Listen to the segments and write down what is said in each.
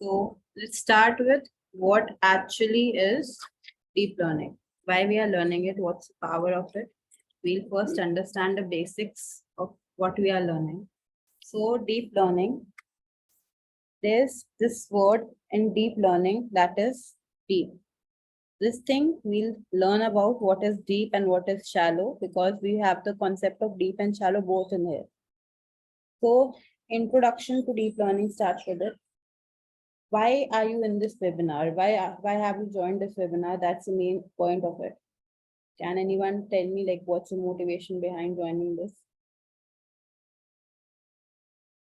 So let's start with what actually is deep learning. Why we are learning it, what's the power of it. We'll first understand the basics of what we are learning. So deep learning, there's this word in deep learning that is deep. This thing we'll learn about what is deep and what is shallow because we have the concept of deep and shallow both in here. So introduction to deep learning starts with it. Why are you in this webinar? Why have you joined this webinar? That's the main point of it. Can anyone tell me like what's the motivation behind joining this?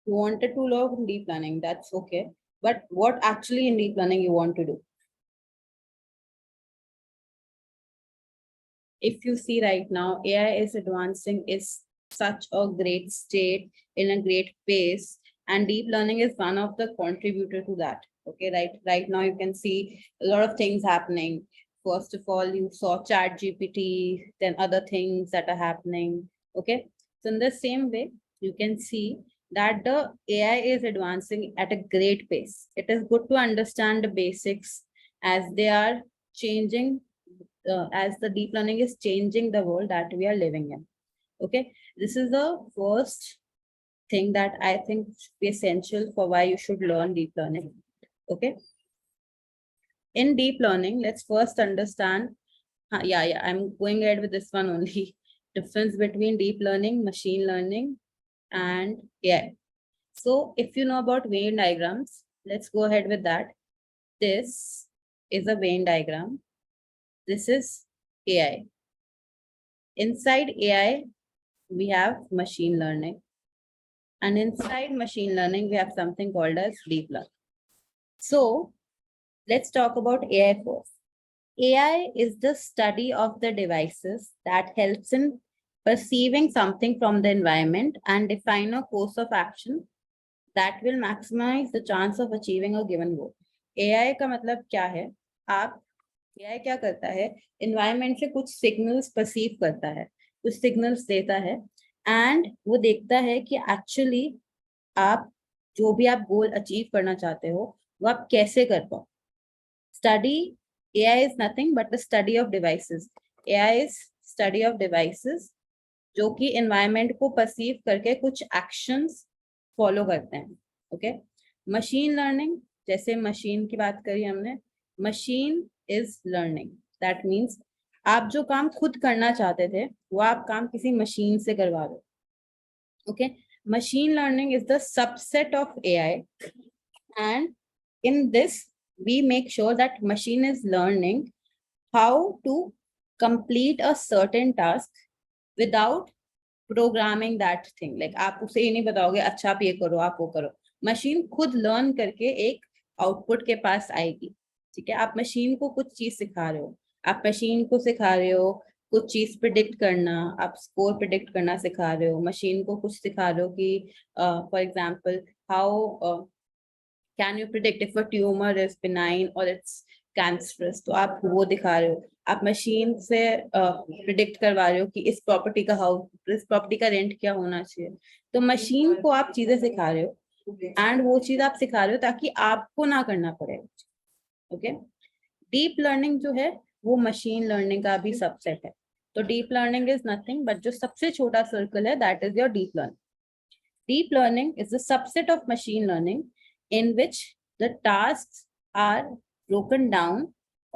You wanted to learn deep learning, that's okay. But what actually in deep learning you want to do? If you see right now, AI is advancing, is such a great state in a great pace, and deep learning is one of the contributor to that. Okay, right now you can see a lot of things happening. First of all, you saw Chat GPT, then other things that are happening. Okay, so in the same way, you can see that the AI is advancing at a great pace. It is good to understand the basics as they are changing, as the deep learning is changing the world that we are living in. Okay, this is the first thing that I think should be essential for why you should learn deep learning. Okay, in deep learning, let's first understand. Yeah, I'm going ahead with this one only. Difference between deep learning, machine learning, and AI. So if you know about Venn diagrams, let's go ahead with that. This is a Venn diagram. This is AI. Inside AI, we have machine learning. And inside machine learning, we have something called as deep learning. So let's talk about AI first. AI is the study of the devices that helps in perceiving something from the environment and define a course of action that will maximize the chance of achieving a given goal. AI का मतलब क्या है? आप AI क्या करता है? Environment से कुछ signals perceive करता है, कुछ signals देता है, and वो देखता है कि actually आप जो भी आप गोल अचीव करना चाहते हो वो आप कैसे कर पाओ. Study AI is nothing but the study of devices. AI is study of devices जो कि environment को perceive करके कुछ actions follow करते हैं. Okay? Machine learning, जैसे machine की बात करी हमने, machine is learning. That means आप जो काम खुद करना चाहते थे वो आप काम किसी मशीन से करवा दो. Okay? Machine learning is the subset of AI, and in this we make sure that machine is learning how to complete a certain task without programming that thing. Like आप उसे ये नहीं बताओगे अच्छा आप ये करो आप वो करो. मशीन खुद लर्न करके एक आउटपुट के पास आएगी. ठीक है, आप मशीन को कुछ चीज सिखा रहे हो, आप मशीन को सिखा रहे हो कुछ चीज प्रिडिक्ट करना, आप स्कोर प्रिडिक्ट करना सिखा रहे हो, मशीन को कुछ सिखा रहे हो कि for example how can you predict if a tumour is benign और इट्स कैंसरस. तो आप वो दिखा रहे हो, आप मशीन से प्रिडिक्ट करवा रहे हो कि इस प्रॉपर्टी का हाउस, इस प्रॉपर्टी का रेंट क्या होना चाहिए. तो मशीन को आप चीजें सिखा रहे हो एंड वो चीज आप सिखा रहे हो ताकि आपको ना करना पड़े. ओके, डीप लर्निंग जो है वो मशीन लर्निंग का भी सबसेट है. तो deep learning is nothing but जो सबसे छोटा सर्कल है that is your deep learning. Deep learning is the subset of machine learning in which the tasks are broken down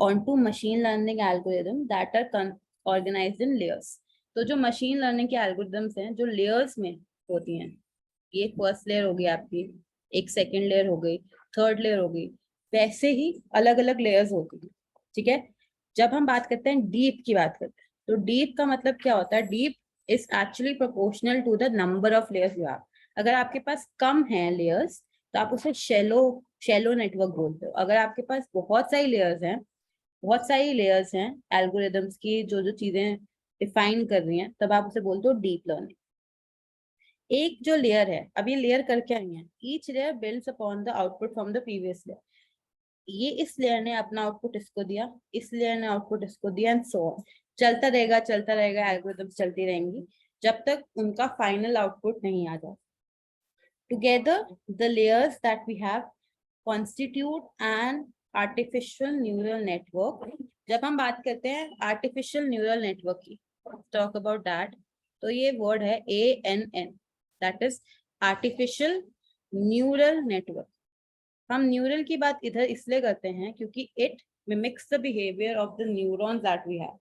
onto machine learning algorithm that are organized in layers. तो जो machine learning के algorithms हैं जो layers में होती हैं, ये first layer हो गई आपकी, एक second layer हो गई, third layer हो गई, वैसे ही अलग अलग layers होती हैं. ठीक है, जब हम बात करते हैं deep की बात करते हैं तो deep का मतलब क्या होता है? Deep is actually proportional to the number of layers you have. अगर आपके पास कम है layers तो आप उसे शैलो नेटवर्क बोलते हो. अगर आपके पास बहुत सारी लेयर्स हैं एल्गोरिदम्स की जो जो चीजें डिफाइन कर रही हैं, तब आप उसे बोलते हो डीप लर्निंग. एक जो लेयर है, अब ये लेयर कर क्या रही है? Each layer builds upon the output from the previous layer. ये इस लेयर ने अपना आउटपुट इसको दिया, इस लेयर ने आउटपुट इसको दिया एंड सो ऑन. चलता रहेगा, एल्गोरिदम्स चलती रहेंगी जब तक उनका फाइनल आउटपुट नहीं आ जाता. Together, the layers that we have constitute an artificial neural network. जब हम बात करते हैं आर्टिफिशियल न्यूरल नेटवर्क की, टॉक अबाउट दैट, तो ये वर्ड है ANN, that is artificial neural network. हम न्यूरल की बात इधर इसलिए करते हैं क्योंकि it mimics the behaviour of the neurons that we have.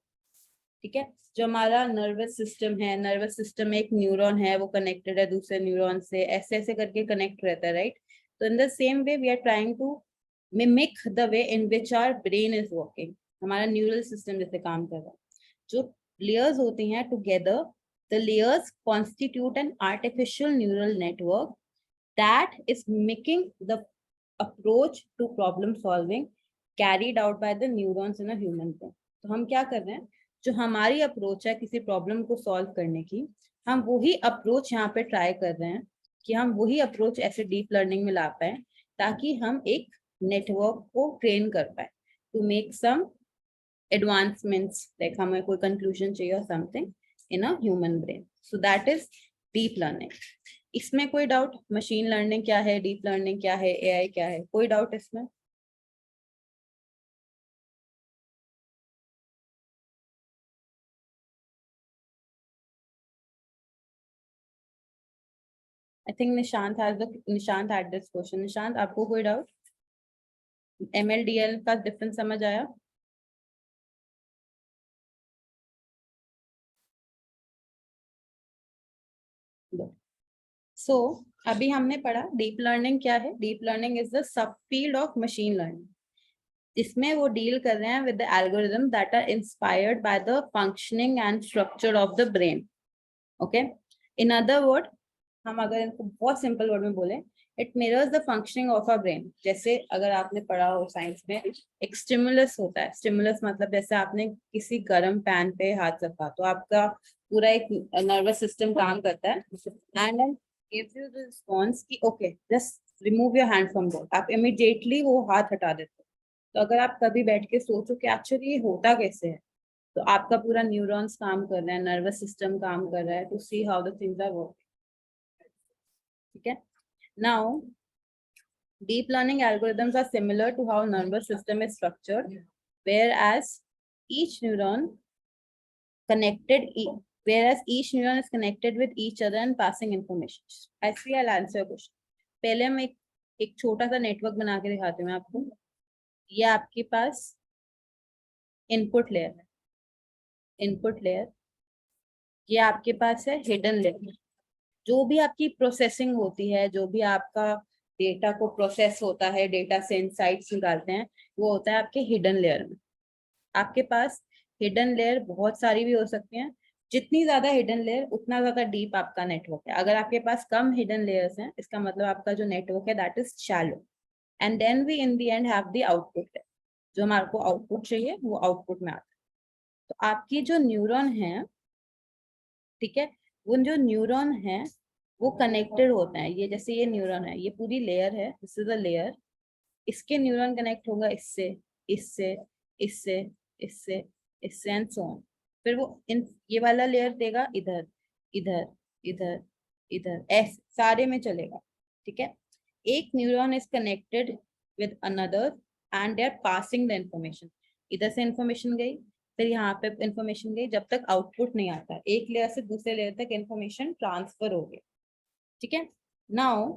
ठीक है, जो हमारा नर्वस सिस्टम है, नर्वस सिस्टम में एक न्यूरॉन है, वो कनेक्टेड है दूसरे न्यूरॉन से, ऐसे ऐसे करके कनेक्ट रहता है, राइट। तो in the same way we are trying to mimic the way in which our brain is working. हमारा न्यूरल सिस्टम जैसे काम कर रहा है, जो लेयर्स होती हैं together, the layers constitute an artificial neural network that is mimicking the approach to problem solving carried out by the neurons in a human brain। तो हम क्या कर रहे हैं, जो हमारी अप्रोच है किसी प्रॉब्लम को सॉल्व करने की, हम वही अप्रोच यहाँ पे ट्राई कर रहे हैं कि हम वही अप्रोच ऐसे डीप लर्निंग में ला पाए, ताकि हम एक नेटवर्क को ट्रेन कर पाए to make some advancements, like हमें कोई कंक्लूजन चाहिए और something in a human brain. So that is deep learning. इसमें कोई डाउट? मशीन लर्निंग क्या है, डीप लर्निंग क्या है, AI क्या है, कोई डाउट इसमें? I think Nishant had this question. Nishant, आपको कोई डाउट? MLDL का डिफरेंस समझ आया? सो अभी हमने पढ़ा डीप लर्निंग क्या है। Deep learning is the sub field of machine learning. इसमें वो डील कर रहे हैं with the algorithm that are inspired by the functioning and structure of the brain. Okay, in other word, हम अगर इनको बहुत सिंपल वर्ड में बोले, it mirrors the functioning of a brain. जैसे अगर आपने पढ़ा हो साइंस में, एक स्टिमुलस होता है। स्टिमुलस मतलब जैसे आपने किसी गर्म पैन पे हाथ रखा तो आपका पूरा एक नर्वस सिस्टम काम करता है, and then gives you the response कि okay just remove your hand from that, आप इमीडिएटली वो हाथ हटा देते हो। तो अगर आप कभी बैठ के सोचो कि एक्चुअली ये होता कैसे है, तो आपका पूरा न्यूरॉन्स काम कर रहा है, नर्वस सिस्टम काम कर रहा है to see how the things are working. ठीक है, now deep learning algorithms are similar to how nervous system is structured, whereas each neuron connected whereas each neuron is connected with each other and passing information. Actually, I'll answer your question. पहले हम एक छोटा सा network बना के दिखाते हैं आपको। ये आपके पास इनपुट लेयर है, इनपुट लेयर। ये आपके पास है हिडन लेयर। जो भी आपकी प्रोसेसिंग होती है, जो भी आपका डेटा को प्रोसेस होता है, डेटा से इनसाइट्स निकालते हैं, वो होता है आपके हिडन लेयर में। आपके पास हिडन लेयर बहुत सारी भी हो सकती हैं। जितनी ज्यादा हिडन लेयर उतना ज्यादा डीप आपका नेटवर्क है। अगर आपके पास कम हिडन लेयर्स हैं, इसका मतलब आपका जो नेटवर्क है that is shallow, and then we in the end have the output. जो हमारे को आउटपुट चाहिए वो आउटपुट में आता है। तो आपकी जो न्यूरॉन है, ठीक है, वो जो न्यूरॉन है वो कनेक्टेड होते हैं। ये जैसे ये न्यूरॉन है, ये पूरी लेयर है, दिस इज अ लेयर। इसके न्यूरॉन कनेक्ट होगा इससे, इससे, इससे, इससे, इससे एंड सो ऑन। फिर वो इन ये वाला लेयर देगा इधर, इधर, इधर, इधर, ऐसे सारे में चलेगा। ठीक है, एक neuron is connected with another and they are passing the information. इधर से इंफॉर्मेशन गई, फिर यहाँ पे इंफॉर्मेशन गई, जब तक आउटपुट नहीं आता। एक लेयर से दूसरे लेयर तक इंफॉर्मेशन ट्रांसफर हो गई। ठीक है, now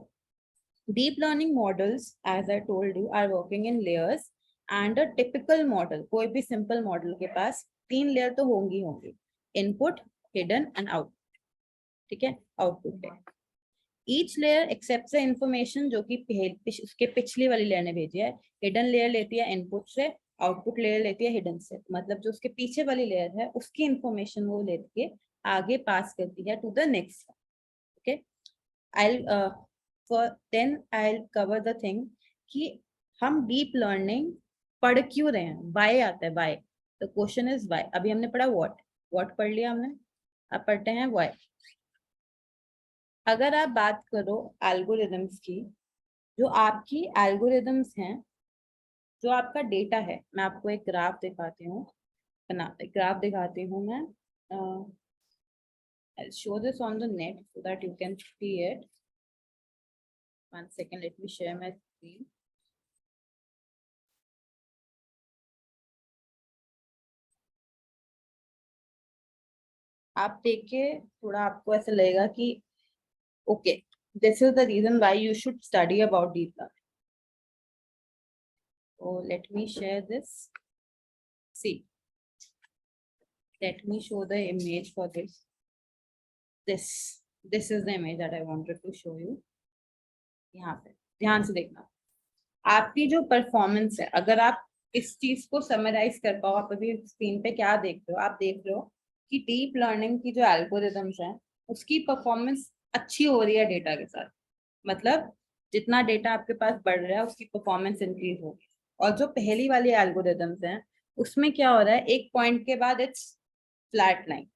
deep learning models, as I told you, are working in layers, and a typical model, कोई भी simple model के पास 3 लेयर तो होंगी होंगी, इनपुट, हिडन एंड आउटपुट। ठीक है, output layer, each layer accept the information जो कि उसके पिछली वाली लेयर ने भेजी है। हिडन लेयर लेती है इनपुट से, आउटपुट लेयर लेती है हिडन से। मतलब जो उसके पीछे वाली लेयर है उसकी इंफॉर्मेशन वो लेके आगे पास करती है to the next. Okay, I'll then I'll cover the thing कि हम डीप लर्निंग पढ़ क्यों रहे हैं, वाई आता है, why. The question is why. अभी हमने पढ़ा व्हाट पढ़ लिया हमने, अब पढ़ते हैं वाई। अगर आप बात करो एल्गोरिदम्स की, जो आपकी एल्गोरिदम्स हैं, जो आपका डेटा है, मैं आपको एक ग्राफ दिखाती हूँ, ग्राफ दिखाती हूँ मैं। I'll show this on the net so that you can see it. 1 second, let me share my screen. आप देख के थोड़ा आपको ऐसा लगेगा कि okay, this is the reason why you should study about deep learning. So let me share this. See, let me show the image for this. This is the image that I wanted to show you. यहाँ पे ध्यान से देखना. आपकी जो performance है, अगर आप इस चीज को समराइज कर पाओ, आप अभी स्क्रीन पे क्या देख रहे हो, आप देख रहे हो कि डीप लर्निंग की जो एल्गोरिदम्स हैं उसकी परफॉर्मेंस अच्छी हो रही है डेटा के साथ. मतलब जितना डेटा आपके पास बढ़ रहा है उसकी परफॉर्मेंस इंक्रीज होगी. और जो पहली वाली एल्गोरिदम्स हैं उसमें क्या हो रहा है, एक पॉइंट के बाद इट्स फ्लैट लाइन.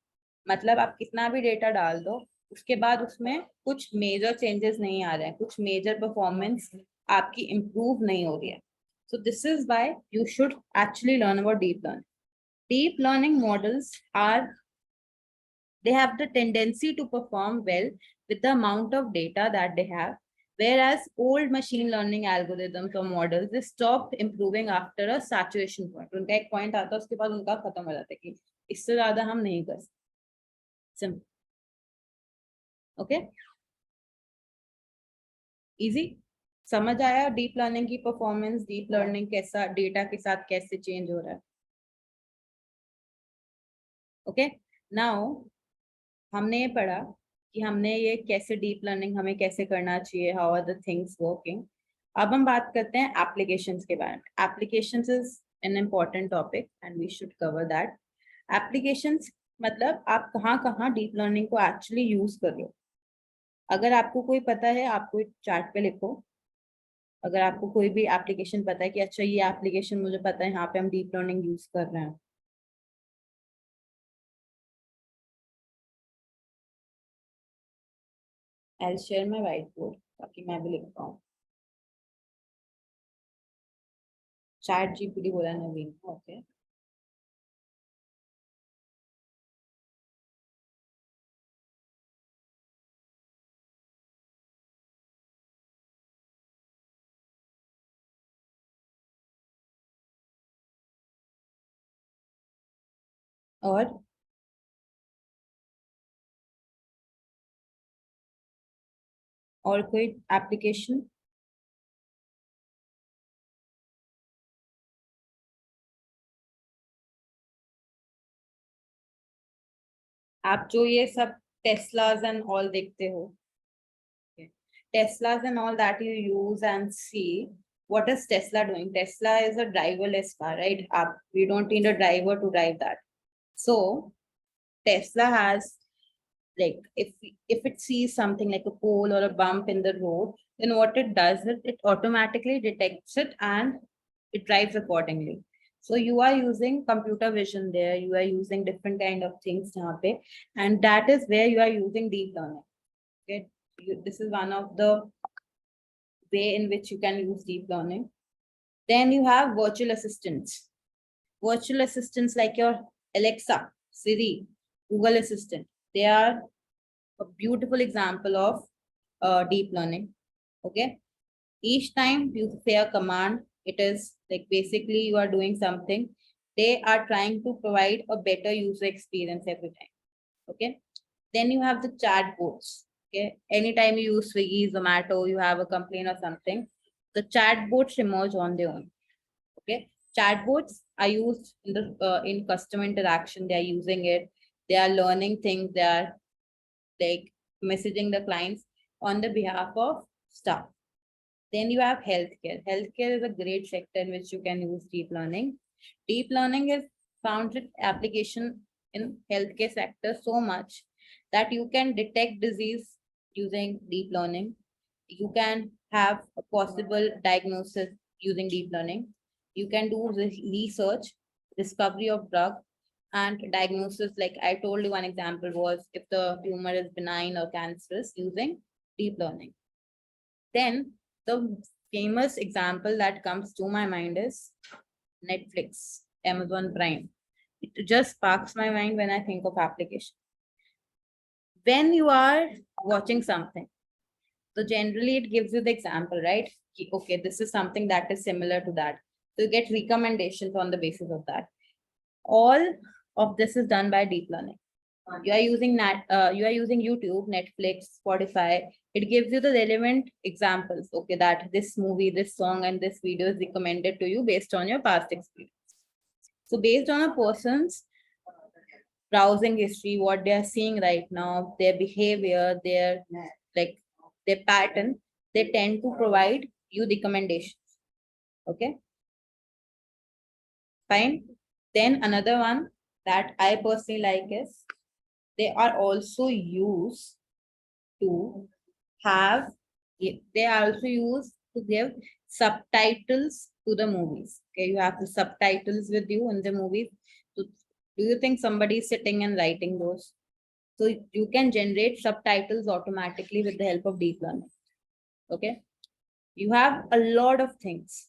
मतलब आप कितना भी डेटा डाल दो, उसके बाद उसमें कुछ मेजर चेंजेस नहीं आ रहे हैं, कुछ मेजर परफॉर्मेंस आपकी इम्प्रूव नहीं हो रही है. So this is why you should actually learn about deep learning. Deep learning models they have the tendency to perform well with the amount of data that they have, whereas old machine learning algorithms or models they stop improving after a saturation point. उनका एक point आता है, उसके बाद उनका खत्म हो जाता है कि इससे ज्यादा हम नहीं कर सकते. Simple. Okay? Easy? समझ आया डीप लर्निंग की परफॉर्मेंस, डीप लर्निंग कैसा डेटा के साथ कैसे चेंज हो रहा है. ओके, नाउ हमने ये पढ़ा कि हमने ये कैसे डीप लर्निंग हमें कैसे करना चाहिए, how are the things working. अब हम बात करते हैं एप्लीकेशंस के बारे में. Applications is an important topic and we should cover that. Applications मतलब आप कहाँ कहाँ डीप लर्निंग को एक्चुअली यूज कर रहे हो. अगर आपको कोई पता है, आप कोई चार्ट पे लिखो. अगर आपको कोई भी एप्लीकेशन पता है कि अच्छा ये एप्लीकेशन मुझे पता है यहाँ पे हम डीप लर्निंग यूज कर रहे हैं. I share my white board ताकि मैं भी लिख पाऊँ. चैट जीपीटी बोला नवीन. ओके, और कोई एप्लीकेशन. आप जो ये सब टेस्लाज एंड ऑल देखते हो, Teslas and all that you use and see, what is Tesla doing? Tesla is a driverless car, right? We don't need a driver to drive that. So Tesla has, like, if it sees something like a pole or a bump in the road, then what it does is it automatically detects it and it drives accordingly. So you are using computer vision there, you are using different kind of things यहाँ पे, and that is where you are using deep learning. Okay, this is one of the way in which you can use deep learning. Then you have virtual assistants. Virtual assistants like your Alexa, Siri, Google Assistant. They are a beautiful example of deep learning. Okay. Each time you say a command, it is like basically you are doing something. They are trying to provide a better user experience every time. Okay. Then you have the chatbots. Okay. Anytime you use Swiggy, Zomato, you have a complaint or something, the chatbots emerge on their own. Okay. Chatbots are used in the in customer interaction. They are using it. They are learning things. They are like messaging the clients on the behalf of staff. Then you have healthcare. Healthcare is a great sector in which you can use deep learning. Deep learning is found its application in healthcare sector so much that you can detect disease using deep learning. You can have a possible diagnosis using deep learning. You can do research, discovery of drug, and diagnosis. Like I told you, one example was if the tumor is benign or cancerous using deep learning. Then the famous example that comes to my mind is Netflix, Amazon Prime. It just sparks my mind when I think of application. When you are watching something, so generally it gives you the example, right? Okay, this is something that is similar to that. So you get recommendations on the basis of that. All of this is done by deep learning. you are using you are using YouTube, Netflix, Spotify. It gives you the relevant examples. Okay, that this movie, this song, and this video is recommended to you based on your past experience. So based on a person's browsing history, what they are seeing right now, their behavior, their like their pattern, they tend to provide you recommendations. Okay, fine. Then another one that I personally like is they are also used to have, they are also used to give subtitles to the movies. Okay, you have the subtitles with you in the movies. So do you think somebody is sitting and writing those? So you can generate subtitles automatically with the help of deep learning. Okay, you have a lot of things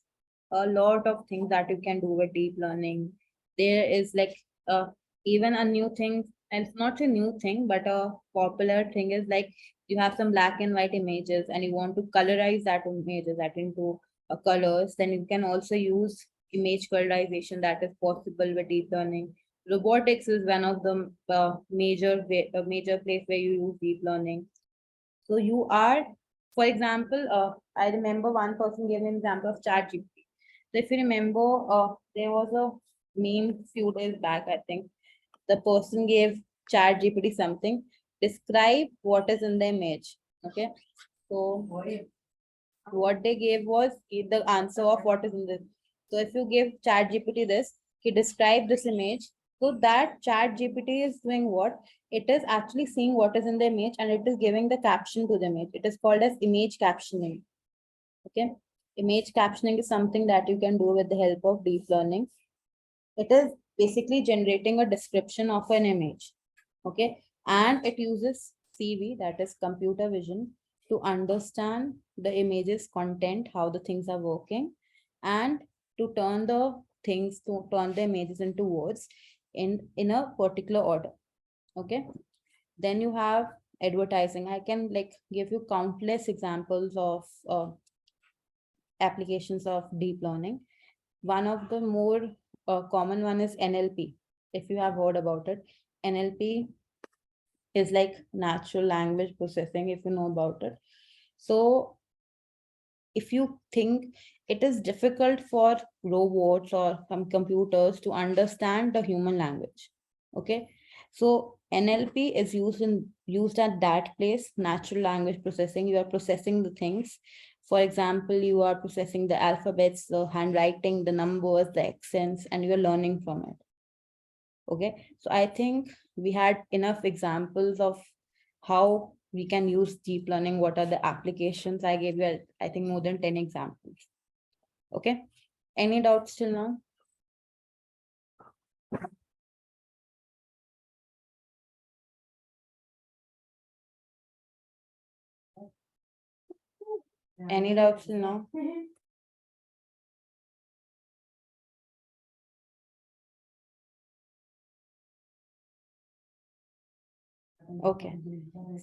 that you can do with deep learning. There is like uh, even a new thing, and it's not a new thing, but a popular thing is like you have some black and white images and you want to colorize that images that into colors, then you can also use image colorization that is possible with deep learning. Robotics is one of the major place where you use deep learning. So you are, for example, I remember one person gave an example of ChatGPT. So if you remember, there was a meme few days back, I think. The person gave ChatGPT something, describe what is in the image. Okay. So what they gave was the answer of what is in this. So if you give ChatGPT this, he described this image. So that ChatGPT is doing what? It is actually seeing what is in the image and it is giving the caption to the image. It is called as image captioning. Okay. Image captioning is something that you can do with the help of deep learning. It is basically generating a description of an image. Okay. And it uses CV, that is computer vision, to understand the image's content, how the things are working, and to turn the images into words in a particular order. Okay. Then you have advertising. I can like give you countless examples of applications of deep learning. One of the more common one is NLP. If you have heard about it, NLP is like natural language processing, if you know about it. So if you think it is difficult for robots or some computers to understand the human language. Okay. So NLP is used at that place, natural language processing. You are processing the things. For example, you are processing the alphabets, the handwriting, the numbers, the accents, and you are learning from it. Okay. So I think we had enough examples of how we can use deep learning. What are the applications? I gave you, I think, more than 10 examples. Okay. Any doubts till now? Any doubts till now? Okay.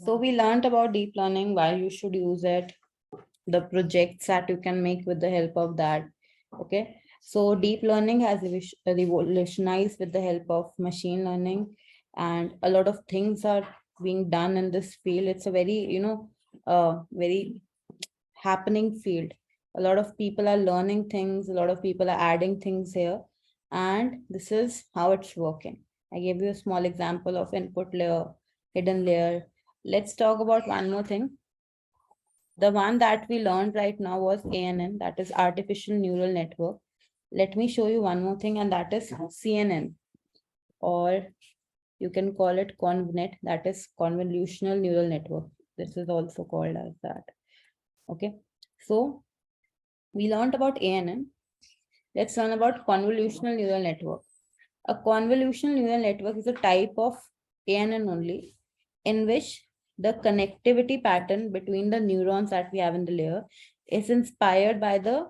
So we learned about deep learning, why you should use it, the projects that you can make with the help of that. Okay. So deep learning has revolutionized with the help of machine learning, and a lot of things are being done in this field. It's a very, very happening field. A lot of people are learning things, a lot of people are adding things here, and this is how it's working. I gave you a small example of input layer, hidden layer. Let's talk about one more thing. The one that we learned right now was ANN, that is artificial neural network. Let me show you one more thing, and that is CNN, or you can call it ConvNet, that is convolutional neural network. This is also called as that. Okay. So we learned about ANN. Let's learn about convolutional neural network. A convolutional neural network is a type of ANN only, in which the connectivity pattern between the neurons that we have in the layer is inspired by the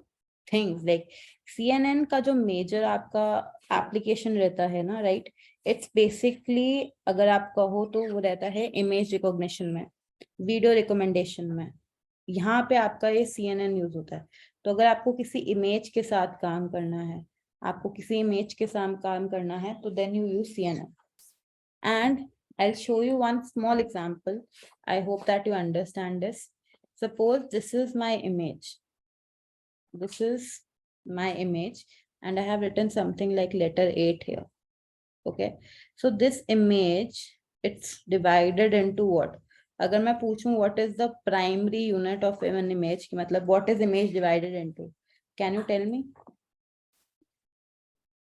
things like CNN का जो major आपका application रहता है ना, right? It's basically, अगर आप कहो तो वो रहता है image recognition में, video recommendation में. यहाँ पे आपका ये CNN यूज होता है. तो अगर आपको किसी इमेज के साथ काम करना है, आपको किसी इमेज के साथ काम करना है, तो then you use CNN. And I'll show you one small example. I hope that you understand this. Suppose this is my image. This is my image, and I have written something like letter 8 here. Okay. So this image, it's divided into what? अगर मैं पूछूं what is the primary unit of an image, कि मतलब what is image divided into? Can you tell me?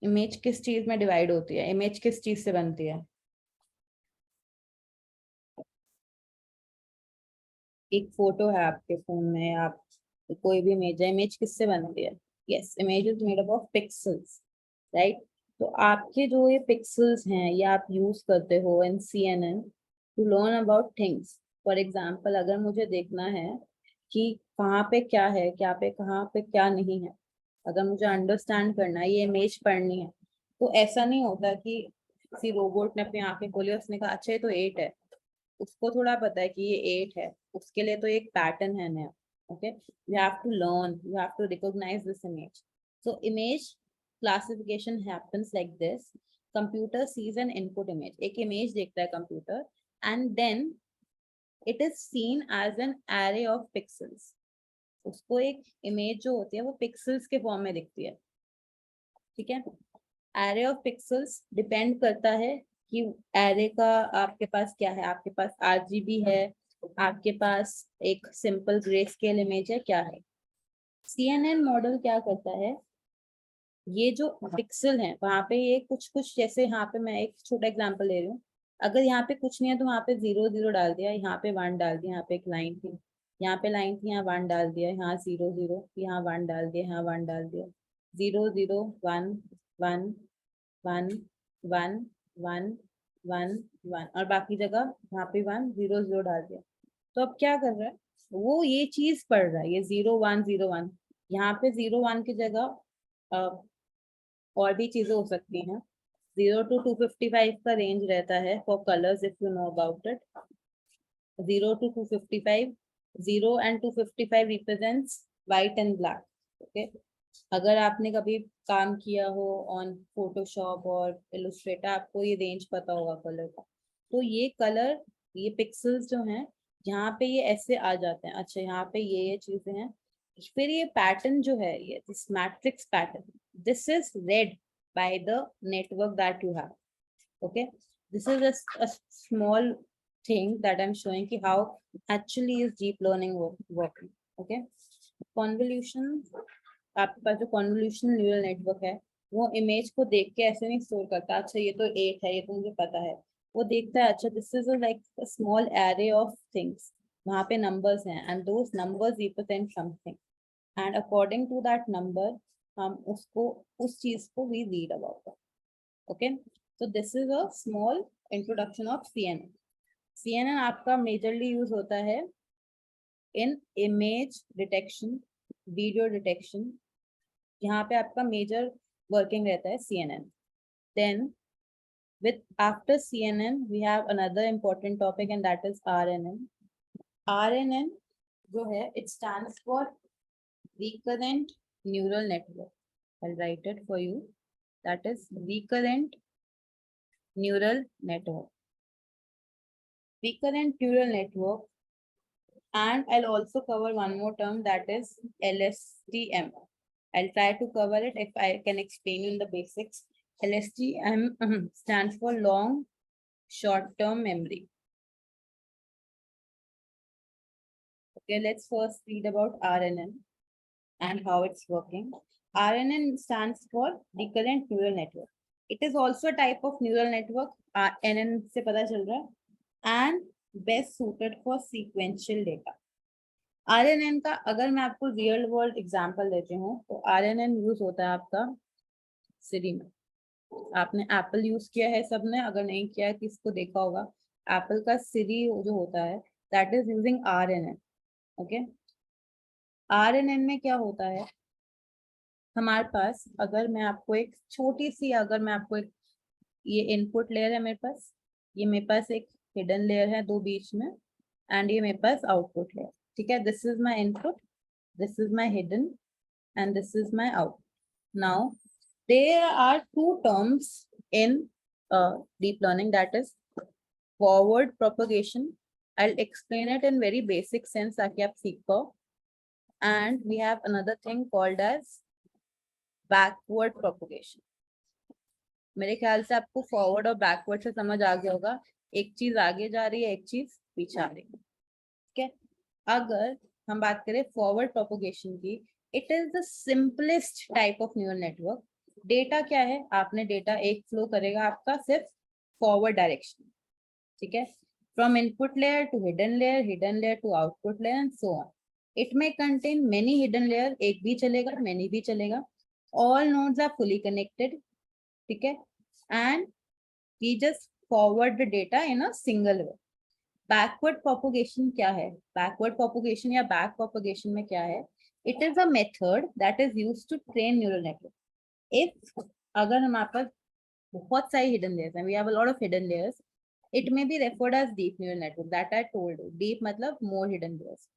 Image किस चीज में divide होती है? इमेज किस चीज से बनती है? एक फोटो है आपके फोन में, आप कोई भी इमेज है, इमेज किससे बनती है? Yes, image is made up of pixels, right? तो आपके जो ये पिक्सेल्स हैं ये आप यूज करते हो in CNN to learn about things. For example, अगर मुझे देखना है कि कहाँ पे क्या है, क्या पे कहाँ पे क्या नहीं है, अगर मुझे अंडरस्टैंड करना है, ये इमेज पढ़नी है, तो ऐसा नहीं होता कि किसी रोबोट ने अपनी आंखें खोली, उसने कहा अच्छा ये तो 8 है. उसको थोड़ा पता है कि ये 8 है, उसके लिए तो एक पैटर्न है नया. Okay, you have to learn, you have to recognise this image. So image classification happens like this. Computer sees an input image, एक इमेज देखता है computer, and then it is seen as an array of pixels. उसको एक image जो होती है वो pixels के फॉर्म में दिखती है. ठीक है, एरे ऑफ पिक्सेल्स डिपेंड करता है कि एरे का आपके पास क्या है. आपके पास RGB है, आपके पास एक सिंपल ग्रे स्केल इमेज है, क्या है? CNN मॉडल क्या करता है, ये जो पिक्सल है वहां पे ये कुछ कुछ, जैसे यहाँ पे मैं एक छोटा एग्जांपल ले रही हूँ. अगर यहाँ पे कुछ नहीं है तो वहां पे 0 0 डाल दिया, यहाँ पे 1 डाल दिया, यहाँ पे एक लाइन थी, यहाँ पे लाइन थी, यहाँ 1 डाल दिया, यहाँ 0 0, यहाँ 1 डाल दिया, यहाँ 1 डाल दिया, 0 0 1 1 1 1 1 1 1, और बाकी जगह यहाँ पे 1 0 0 डाल दिया. तो अब क्या कर रहा है वो, ये चीज पढ़ रहा है, ये 0 1 0 1. यहाँ पे 0 1 की जगह और भी चीजें हो सकती हैं. 0 to 255 का रेंज रहता है for colours, if you know about it. 0 to 255, 0 and 255 represents white and black. Okay, अगर आपने कभी काम किया हो ऑन फोटोशॉप और इलस्ट्रेटर, आपको ये रेंज पता होगा कलर का. तो ये कलर, ये पिक्सेल्स जो हैं, यहाँ पे ये ऐसे आ जाते हैं. अच्छा, यहाँ पे ये चीजें हैं. फिर ये पैटर्न जो है, ये this matrix pattern, this is read by the network that you have. Okay, this is a small thing that I'm showing you how actually is deep learning working. Okay, convolution, आपके पास जो convolution neural network है वो image को देख के ऐसे नहीं store करता, अच्छा ये तो 8 है, ये तो मुझे पता है. वो देखता है अच्छा this is like a small array of things, वहां पे नंबर्स हैं and those numbers represent something, and according to that number हम उसको, उस चीज को we read about. Okay, so this is a small introduction of CNN. CNN आपका majorly use होता है इन इमेज डिटेक्शन, वीडियो डिटेक्शन. यहाँ पे आपका मेजर वर्किंग रहता है CNN. Then with after CNN we have another important topic and that is RNN. RNN जो है it stands for recurrent neural network. I'll write it for you. That is recurrent neural network. Recurrent neural network, and I'll also cover one more term that is LSTM. I'll try to cover it if I can explain you in the basics. LSTM stands for long short-term memory. Okay, let's first read about RNN and how it's working. RNN stands for recurrent neural network. It is also a type of neural network. NN से पता चल रहा है, and best suited for sequential data. RNN का अगर मैं आपको real world example देती हूँ तो RNN यूज होता है आपका सिरी में. आपने एप्पल यूज किया है सबने, अगर नहीं किया है किसको देखा होगा, एप्पल का सिरी जो होता है that is using RNN. Okay, RNN में क्या होता है, हमारे पास अगर मैं आपको एक छोटी सी, अगर मैं आपको एक, ये इनपुट लेयर है मेरे पास, ये मेरे पास एक हिडन लेयर है दो बीच में, एंड ये मेरे पास आउटपुट लेयर. ठीक है, this is my input, this is my hidden, and this is my out. Now there are two terms in deep learning, that is forward propagation. I'll explain it in very basic sense ताकि आप सीख पाओ. And we have another thing called as backward propagation. मेरे ख्याल से आपको forward और backward से समझ आ गया होगा. एक चीज आगे जा रही है, एक चीज पीछे आ रही है. ठीक है. अगर हम बात करें फॉरवर्ड प्रोपोगेशन की, it is the simplest type of neural network. Data क्या है, आपने डेटा एक फ्लो करेगा आपका सिर्फ फॉरवर्ड डायरेक्शन. ठीक है. From input layer to hidden layer to output layer and so on. It may contain many hidden layer, एक भी चलेगा मेनी भी चलेगा. All nodes are fully connected. ठीक है. And we just forward the data in a single way. Backward propagation क्या है, backward propagation या बैक प्रोपोगेशन में क्या है, it is a method that is used to train neural network. If अगर हमारे पास बहुत सारी हिडन लेयर्स हैं, we have a lot of hidden layers, it may be referred as deep neural network. That I told you, deep मतलब more hidden layers.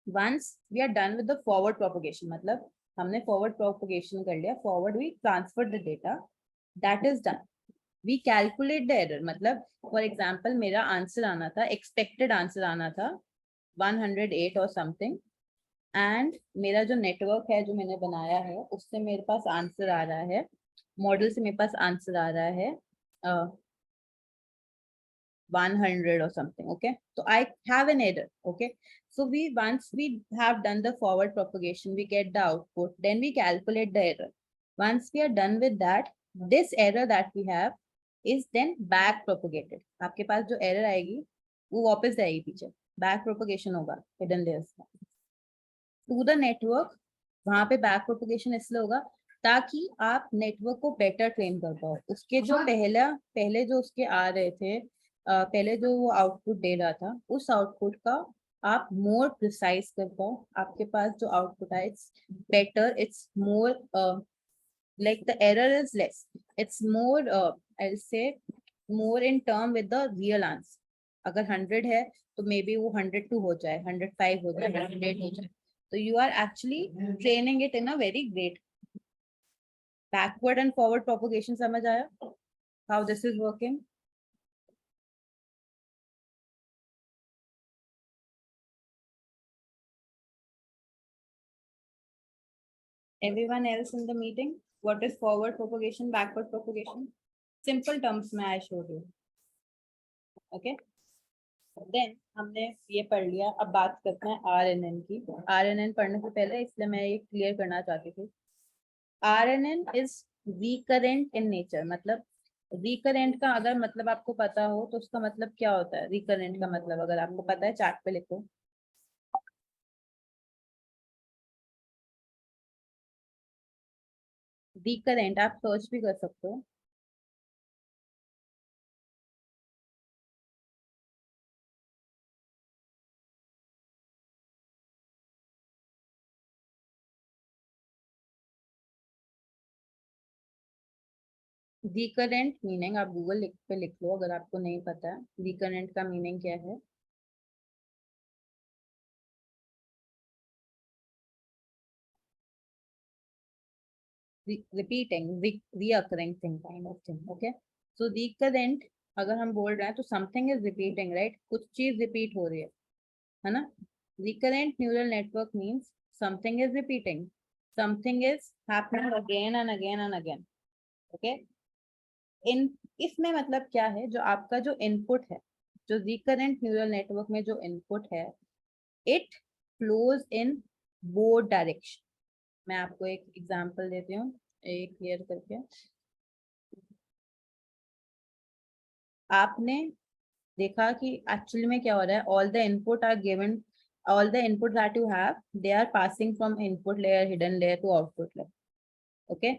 Once we are done with the forward propagation, मतलब हमने forward propagation कर लिया, forward we transfer the data, that is done. We calculate the error. मतलब for example मेरा answer आना था, expected answer आना था 108 और something, and मेरा जो नेटवर्क है जो मैंने बनाया है उससे मेरे पास आंसर आ रहा है, मॉडल से मेरे पास आंसर आ रहा है 100 or something. Okay, so I have an error. Okay, so once we have done the forward propagation, we get the output, then we calculate the error. Once we are done with that, this error that we have is then back propagated. आपके पास जो error आएगी वो वापस जाएगी पीछे, back propagation होगा hidden layers का to the network. वहां पे back propagation इसलिए होगा ताकि आप नेटवर्क को बेटर ट्रेन कर पाओ. उसके जो पहले जो उसके आ रहे थे, पहले जो वो आउटपुट दे रहा था, उस आउटपुट का आप मोर प्रिसाइज कर पाओ. आपके पास जो आउटपुट है it's better, it's more like the error is less, it's more I'll say more in term with the real answer. अगर 100 है तो मे बी वो 102 हो जाए, 105 हो जाए, 108 हो जाए. तो you are actually training it in a very great. Backward and forward propagation समझ आया how this is working? Everyone else in the meeting, what is forward propagation, backward propagation? Simple terms में I showed you. Okay. Then हमने ये पढ़ लिया. अब बात करते हैं RNN की. RNN पढ़ने से पहले इसलिए मैं ये क्लियर करना चाहती थी, RNN is recurrent in nature. मतलब रिकरेंट का अगर मतलब आपको पता हो तो उसका मतलब क्या होता है. रिकरेंट का मतलब अगर आपको पता है चार्ट पे लिखो. रिकरेंट आप सर्च भी कर सकते हो. रिकरेंट मीनिंग आप गूगल पे लिख लो अगर आपको नहीं पता है रिकरेंट का मीनिंग क्या है. repeating, reoccurring thing kind of thing. Okay, so recurrent अगर हम बोल रहे हैं तो something is repeating, right? कुछ चीज repeat हो रही है ना. recurrent neural network means something is repeating, something is happening again and again and again. Okay, इन इसमें मतलब क्या है, जो आपका जो इनपुट है, जो recurrent neural network में जो इनपुट है, it flows in both direction. मैं आपको एक एग्जांपल देती हूँ एक क्लियर करके. आपने देखा कि एक्चुअली में क्या हो रहा है, all the input are given, all the input that you have they are passing from input layer hidden layer to output layer. Okay,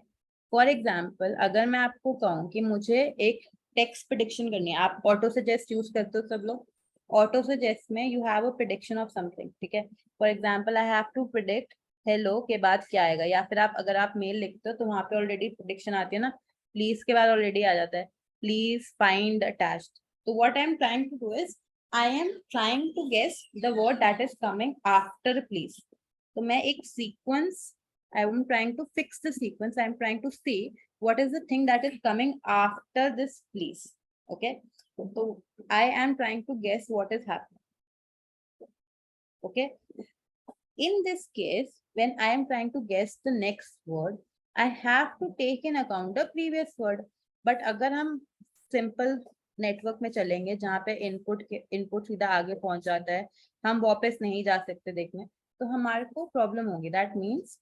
for example अगर मैं आपको कहूँ कि मुझे एक टेक्स्ट प्रेडिक्शन करनी है, आप ऑटो सजेस्ट यूज करते हो सब लोग. ऑटो सजेस्ट में you have a prediction of something. ठीक है, for example I have to predict hello के बाद क्या आएगा, या फिर आप अगर आप मेल लिखते हो तो वहां पे ऑलरेडी प्रेडिक्शन आती है ना, प्लीज के बाद ऑलरेडी आ जाता है प्लीज फाइंड अटैच्ड. तो what I am trying to do is I am trying to guess the word that is coming after please. तो मैं एक sequence, I am trying to fix the sequence. I am trying to see what is the thing that is coming after this please. Okay, So I am trying to guess what is happening. Okay. In this case, when I am trying to guess the next word, I have to take in account the previous word. But अगर हम simple network में चलेंगे जहाँ पे input सीधा आगे पहुंच जाता है, हम वापस नहीं जा सकते देखने, तो हमारे को problem होगी. That means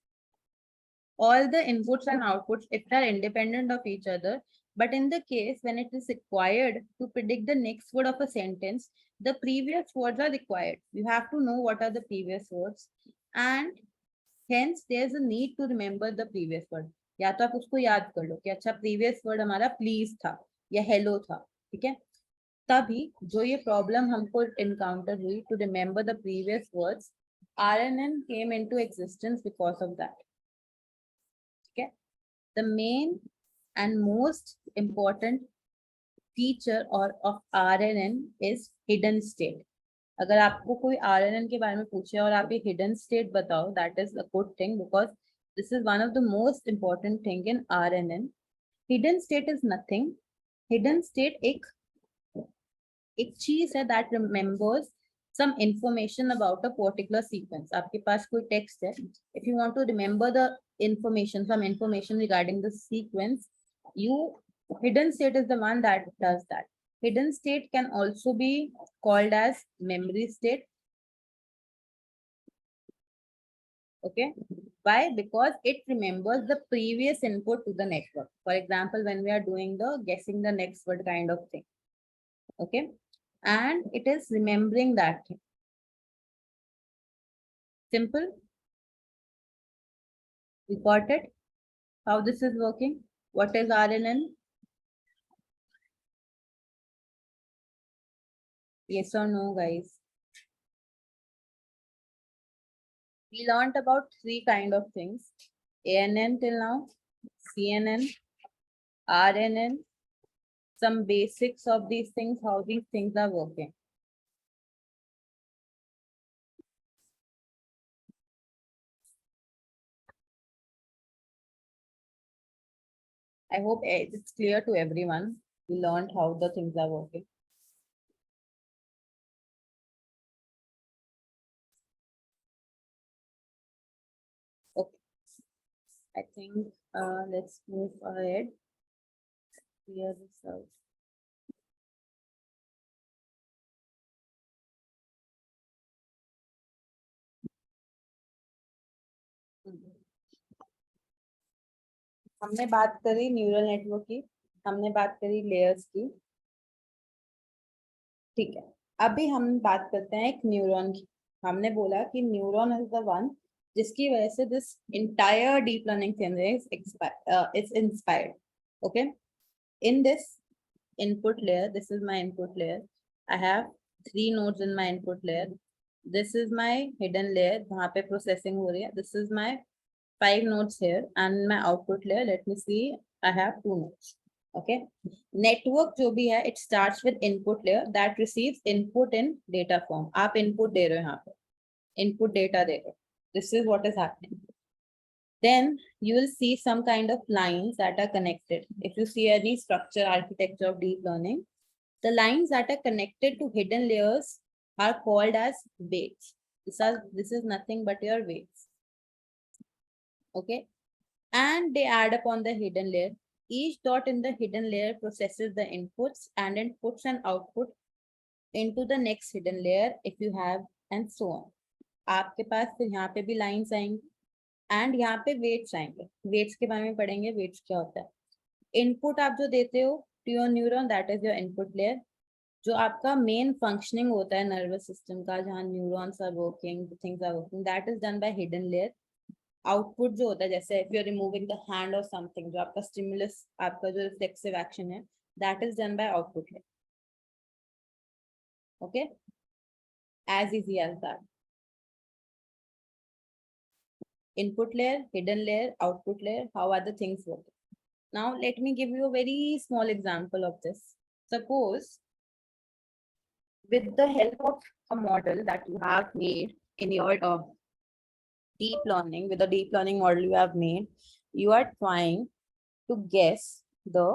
all the inputs and outputs, if they are independent of each other, but in the case when it is required to predict the next word of a sentence, the previous words are required. You have to know what are the previous words, and hence there's a need to remember the previous word. या तो आप उसको याद कर लो कि अच्छा previous word हमारा please था या hello था, ठीक है. तभी जो ये problem हमको encounter हुई to remember the previous words, RNN came into existence because of that. Okay. The main and most important feature or of RNN is hidden state. अगर आपको कोई RNN के बारे में पूछे और आप ये hidden state बताओ, that is a good thing because this is one of the most important thing in RNN. Hidden state is nothing. Hidden state एक चीज है that remembers some information about a particular sequence. आपके पास कोई text है. If you want to remember the information, some information regarding the sequence, hidden state is the one that does that. Hidden state can also be called as memory state. Okay. Why? Because it remembers the previous input to the network. For example, when we are doing the guessing the next word kind of thing. Okay. And it is remembering that thing. Simple. We got it. How this is working? What is RNN? Yes or no, guys? We learned about 3 kind of things. ANN till now, CNN, RNN, some basics of these things, how these things are working. I hope it's clear to everyone. We learned how the things are working. Okay. I think let's move ahead. Clear this out. हमने बात करी neural network की, हमने बात करी layers की, ठीक है. अभी हम बात करते हैं एक न्यूरॉन की. हमने बोला कि न्यूरॉन इज द वन जिसकी वजह से this entire deep learning thing is inspired. Okay. In this input layer, this is my input layer. I have 3 nodes in my input layer. This is my hidden layer, वहाँ पे processing हो रही है. This is my 5 nodes here, and my output layer. Let me see. I have 2 nodes. Okay. Network जो भी है, it starts with input layer that receives input in data form. आप input दे रहे हो यहाँ पे, input data दे रहे हो. This is what is happening. Then you will see some kind of lines that are connected. If you see any structure architecture of deep learning, the lines that are connected to hidden layers are called as weights. This is nothing but your weights. Okay. And they add up on the hidden layer. Each dot in the hidden layer processes the inputs and then puts an output into the next hidden layer if you have, and so on. आपके पास फिर यहाँ पे भी lines आएंगी and यहाँ पे weights आएंगे. Weights के बारे में पढ़ेंगे. वेट्स क्या होता है? इनपुट आप जो देते हो to your neuron, that is your input layer. जो आपका मेन फंक्शनिंग होता है नर्वस सिस्टम का, जहाँ neurons are working, things are working, that is done by hidden layer. Output जो होता है, जैसे if you are removing the hand और समथिंग, जो आपका स्टिमुलस, आपका जो रिफ्लेक्सिव एक्शन है, that is done by output layer. Okay. As easy as that. Input layer, hidden layer, output layer, how are the things working? Now, let me give you a very small example of this. Suppose, with the help of a model that you have made in your deep learning, with the deep learning model you have made, you are trying to guess the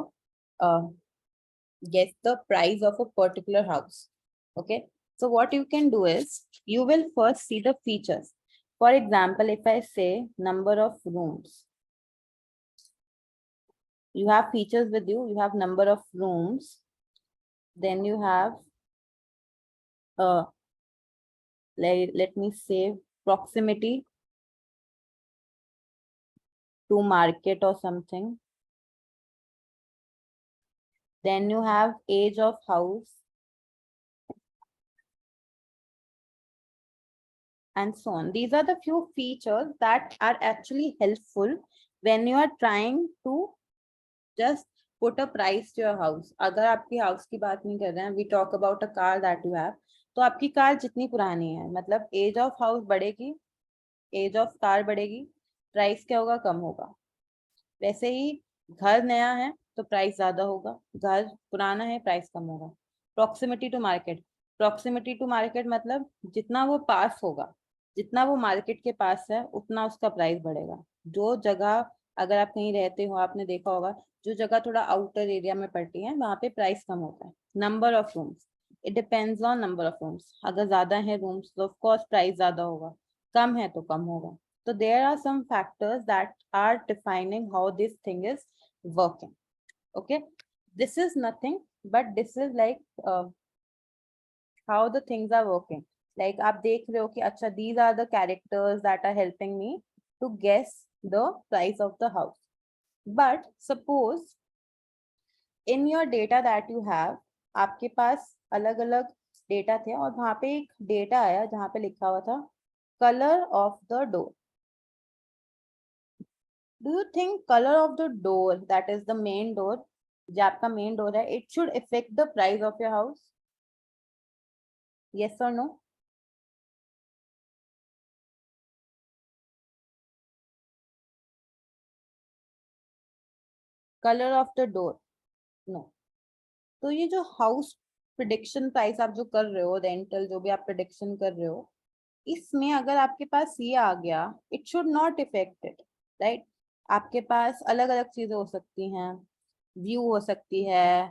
guess the price of a particular house. Okay, so what you can do is you will first see the features. For example, if I say number of rooms, you have features with you have number of rooms, then you have let me say proximity to market or something. Then you have age of house and so on. These are the few features that are actually helpful when you are trying to just put a price to your house. अगर आपकी house की बात नहीं कर रहे हैं, we talk about a car that you have, तो आपकी कार जितनी पुरानी है, मतलब age of house बढ़ेगी, age of car बढ़ेगी, price क्या होगा, कम होगा. वैसे ही घर नया है तो प्राइस ज्यादा होगा, घर पुराना है प्राइस कम होगा. Proximity to market, proximity to market मतलब जितना वो पास होगा, जितना वो मार्केट के पास है उतना उसका प्राइस बढ़ेगा. जो जगह, अगर आप कहीं रहते हो, आपने देखा होगा जो जगह थोड़ा आउटर एरिया में पड़ती है वहां पे प्राइस कम होता है. Number of rooms, it depends on number of rooms. अगर ज्यादा है रूम्स तो ऑफ कोर्स प्राइस ज्यादा होगा, कम है तो कम होगा. So there are some factors that are defining how this thing is working. Okay, this is nothing but this is like how the things are working. Like आप देख रहे हो कि अच्छा, these are the characters that are helping me to guess the price of the house. But suppose in your data that you have, आपके पास अलग अलग data थे और वहां पे एक डेटा आया जहां पे लिखा हुआ था color of the door. Do you think color of the door, that is the main door, जो आपका main door है, it should affect the price of your house? Yes or no? Color of the door, no. तो ये जो house prediction price आप जो कर रहे हो, rental जो भी आप prediction कर रहे हो, इसमें अगर आपके पास ये आ गया, it should not affect it, right? आपके पास अलग अलग चीजें हो सकती हैं, व्यू हो सकती है,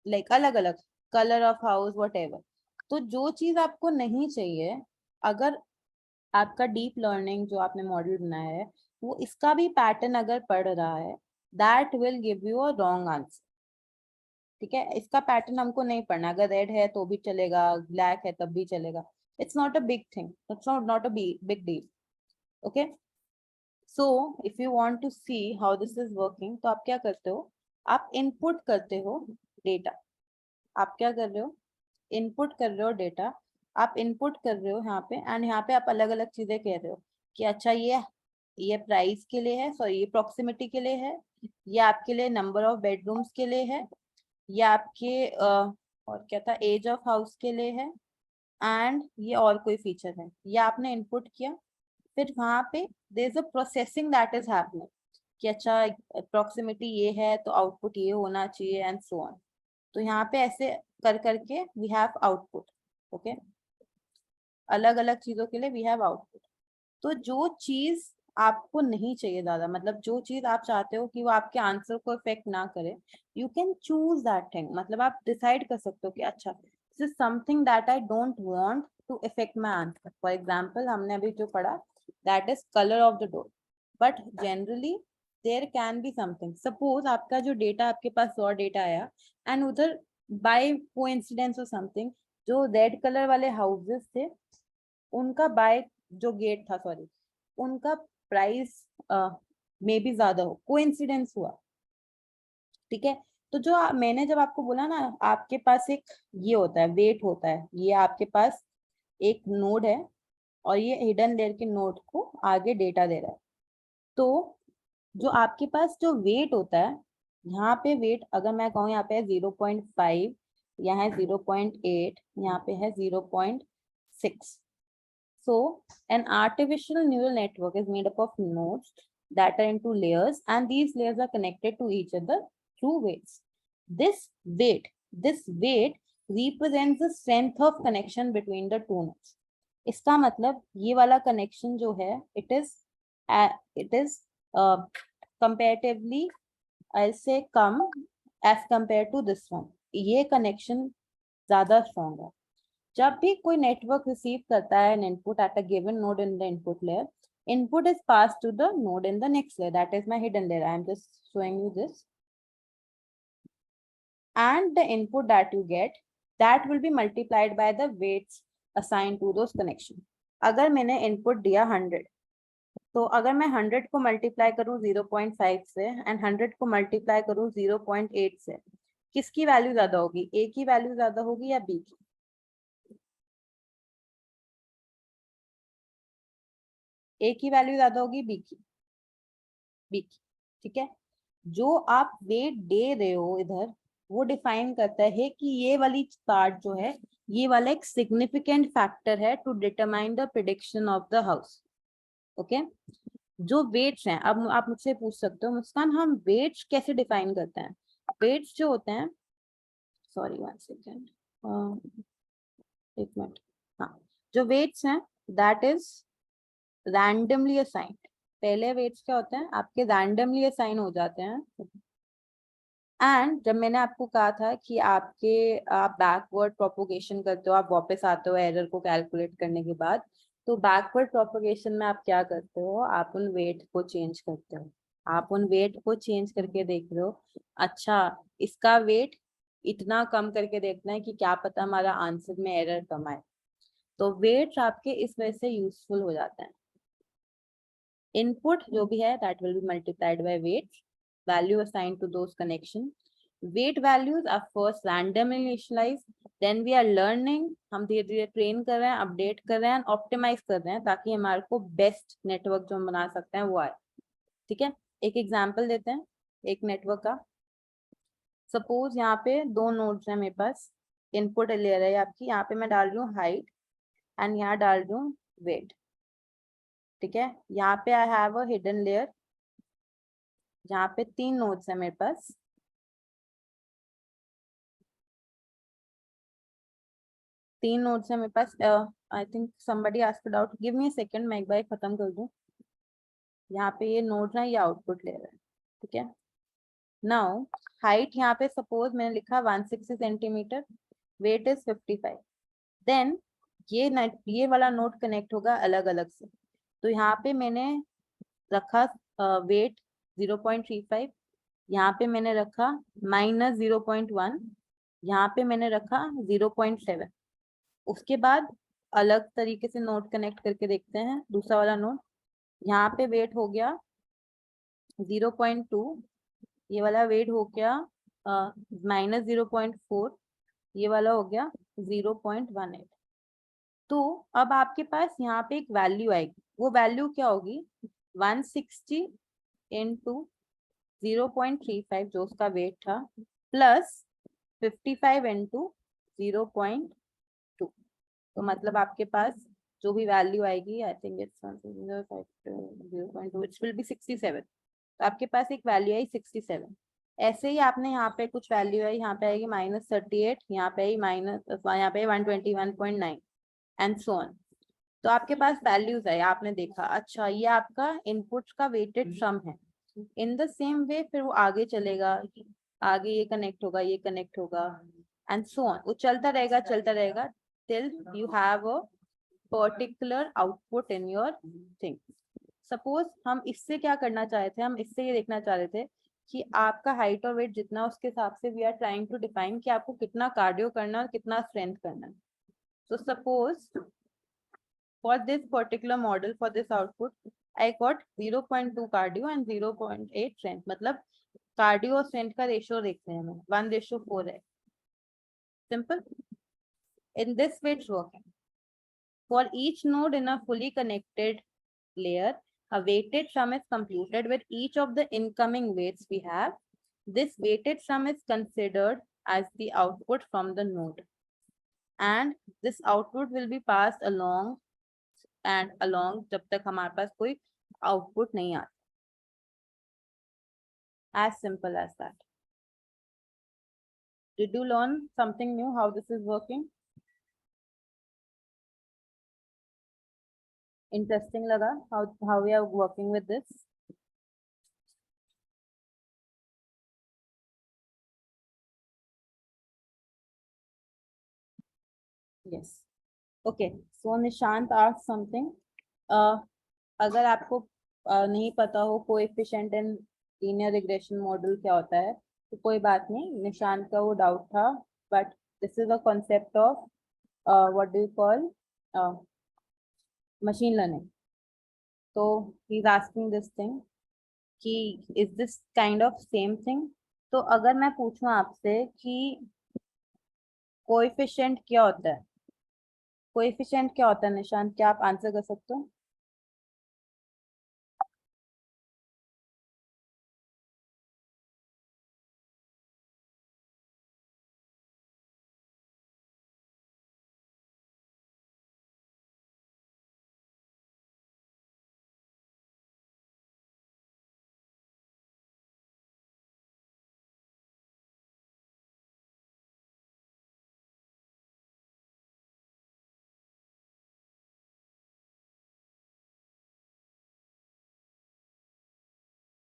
लाइक अलग अलग कलर ऑफ हाउस वट. तो जो चीज आपको नहीं चाहिए, अगर आपका डीप लर्निंग जो आपने मॉडल बनाया है वो इसका भी पैटर्न अगर पढ़ रहा है, that will give you a wrong answer. ठीक है, इसका पैटर्न हमको नहीं पढ़ना. अगर रेड है तो भी चलेगा, ब्लैक है तब भी चलेगा. It's not a big thing, it's not a big deal. Okay, so if you want to see how this is working, तो आप क्या करते हो, आप इनपुट करते हो डेटा. आप क्या कर रहे हो, इनपुट कर रहे हो डेटा. आप इनपुट कर रहे हो यहाँ पे, एंड यहाँ पे आप अलग अलग चीजें कह रहे हो कि अच्छा ये प्राइस के लिए है, सॉरी ये प्रॉक्सिमिटी के लिए है, ये आपके लिए नंबर ऑफ बेडरूम्स के लिए है, ये आपके और क्या था, एज ऑफ हाउस के लिए है, एंड ये और कोई फीचर है. ये आपने इनपुट किया, फिर वहां पे there is a processing that is happening कि अच्छा प्रॉक्सिमिटी ये है तो आउटपुट ये होना चाहिए एंड सो ऑन. तो यहाँ पे ऐसे कर करके वी हैव आउटपुट. ओके, अलग अलग चीजों के लिए वी हैव आउटपुट. तो जो चीज आपको नहीं चाहिए ज्यादा, मतलब जो चीज आप चाहते हो कि वो आपके आंसर को इफेक्ट ना करे, you can choose that thing. मतलब आप डिसाइड कर सकते हो कि अच्छा this is something that I don't want to effect my answer. For example हमने अभी जो पढ़ा that is colour of the door, but generally there can be something. Suppose आपका जो डेटा, आपके पास और डेटा आया एंड उधर बाय कोइंसिडेंस और समथिंग जो रेड कलर वाले हाउसेस थे उनका बाय जो गेट था, सॉरी, उनका प्राइस मे बी ज्यादा हो, कोइंसिडेंस हुआ. ठीक है, तो जो मैंने जब आपको बोला ना, आपके पास एक ये होता है, वेट होता है, ये आपके पास एक नोड है और ये हिडन लेयर के नोड को आगे डेटा दे रहा है. तो जो आपके पास जो वेट होता है, यहाँ पे वेट अगर मैं कहूँ यहाँ पे है 0.5, यहाँ है 0.8, यहाँ पे है 0.6. So an artificial neural network is made up of nodes that are into layers, and these layers are connected to each other through weights. This weight represents the strength of connection between the two nodes. इसका मतलब ये वाला connection जो है, it is comparatively, I'll say कम, as compare to this one. ये connection ज्यादा strong है। जब भी कोई नेटवर्क रिसीव करता है an input at a given node in the input layer, input is passed to the node in the next layer. That is my hidden layer. I am just showing you this. And the input that you get, that will be multiplied by the weights assigned to those connection. अगर मैंने input दिया 100, तो अगर मैं 100 को multiply करूं 0.5 से and 100 को मल्टीप्लाई करूं 0.8 से, किसकी वैल्यू ज्यादा होगी? ए की वैल्यू ज्यादा होगी या बी की? ए की वैल्यू ज्यादा होगी बी की? बी की। ठीक है। जो आप वेट दे रहे हो इधर, वो डिफाइन करता है कि ये वाली पार्ट जो है, ये वाला एक सिग्निफिकेंट फैक्टर है to determine the prediction of the house. Okay. जो वेट्स हैं, अब आप मुझसे पूछ सकते हो मुस्कान हम वेट्स कैसे डिफाइन करते हैं? वेट्स जो होते हैं, सॉरी 1 सेकेंड, एक मिनट। हाँ, जो वेट्स हैं दैट इज रैंडमली असाइंड। पहले वेट्स क्या होते हैं? आपके रैंडमली असाइन हो जाते हैं। एंड जब मैंने आपको कहा था कि आप बैकवर्ड प्रोपोगेशन करते हो, आप वापस आते हो एरर को कैलकुलेट करने के बाद, तो बैकवर्ड प्रोपोगेशन में आप क्या करते हो? आप उन वेट को चेंज करते हो। आप उन वेट को चेंज करके देख रहे हो, अच्छा इसका वेट इतना कम करके देखना है कि क्या पता हमारा आंसर में एरर कम आए। तो वेट्स आपके इस वजह से यूजफुल हो जाते हैं। इनपुट जो भी है that will B multiplied by weight, value assigned to those connection. Weight values are first randomly initialized, then we are learning, हम धीरे धीरे ट्रेन कर रहे हैं, अपडेट कर रहे हैं, ऑप्टिमाइज कर रहे हैं ताकि हमारे को बेस्ट नेटवर्क जो हम बना सकते हैं वो आए। ठीक है। एक एग्जांपल देते हैं एक नेटवर्क का। सपोज यहाँ पे दो नोड्स हैं मेरे पास, इनपुट लेयर है आपकी, यहाँ पे मैं डाल रही हूँ हाइट एंड यहाँ डाल रही हूँ वेट। ठीक है। यहाँ पे I have a hidden layer जहाँ पे 3 नोड्स है मेरे पास। तीन नोट्स है मेरे पास। I think somebody asked doubt, give me a second, मैं एक बार खत्म कर दूं। यहाँ पे ये नोट है, ये आउटपुट ले रहा है। ठीक है। नाउ हाइट यहाँ पे सपोज मैंने लिखा 160 सेंटीमीटर, वेट इज 55। देन ये वाला नोट कनेक्ट होगा अलग अलग से। तो यहाँ पे मैंने रखा वेट 0.35, यहाँ पे मैंने रखा -0.1, यहाँ पे मैंने रखा 0.7। उसके बाद अलग तरीके से नोट कनेक्ट करके देखते हैं दूसरा वाला नोट। यहाँ पे वेट हो गया 0.2, ये वाला वेट हो गया -0.4, ये वाला हो गया 0.18। तो अब आपके पास यहाँ पे एक वैल्यू आएगी, वो वैल्यू क्या होगी? 160 इंटू 0.35 जो उसका वेट था, प्लस 55 इंटू 0.2। तो मतलब आपके पास जो भी वैल्यू आएगी, I think it's 0.2, it will be 67। तो आपके पास एक वैल्यू आई 67। ऐसे ही आपने यहाँ पे कुछ वैल्यू आई, यहाँ पे आएगी -38, यहाँ पे आई यहाँ पे 121.9 एंड सो ऑन। तो आपके पास वैल्यूज है, आपने देखा अच्छा ये आपका इनपुट का वेटेड सम है। इन द सेम वे फिर वो आगे चलेगा, आगे ये कनेक्ट होगा, ये कनेक्ट होगा एंड सो ऑन। वो चलता रहेगा till you have a particular output in your thing. Suppose हम इससे क्या करना चाह रहे थे? हम इससे ये देखना चाह रहे थे कि आपका हाइट और वेट जितना, उसके हिसाब से we are trying to define कि आपको कितना कार्डियो करना है और कितना स्ट्रेंथ करना है। तो suppose for this particular model, for this output, I got 0.2 cardio and 0.8 strength. मतलब कार्डियो और स्ट्रेंथ का रेशियो देखते हैं हमें, 1:4 है। Simple. In this way it's working. For each node in a fully connected layer, a weighted sum is computed with each of the incoming weights we have. This weighted sum is considered as the output from the node, and this output will be passed along and along जब तक हमारे पास कोई output नहीं आता. As simple as that. Did you learn something new how this is working? Interesting लगा how we are working with this? Yes, okay, so Nishant ask something. अगर आपको नहीं पता हो coefficient in linear regression model क्या होता है, तो कोई बात नहीं, निशांत का वो डाउट था, but this is a concept of what do you call machine learning. तो he is asking this thing कि is this kind of same thing. तो अगर मैं पूछूं आपसे कि कोएफिशिएंट क्या होता है, कोएफिशिएंट क्या होता है निशांत, क्या आप आंसर कर सकते हो?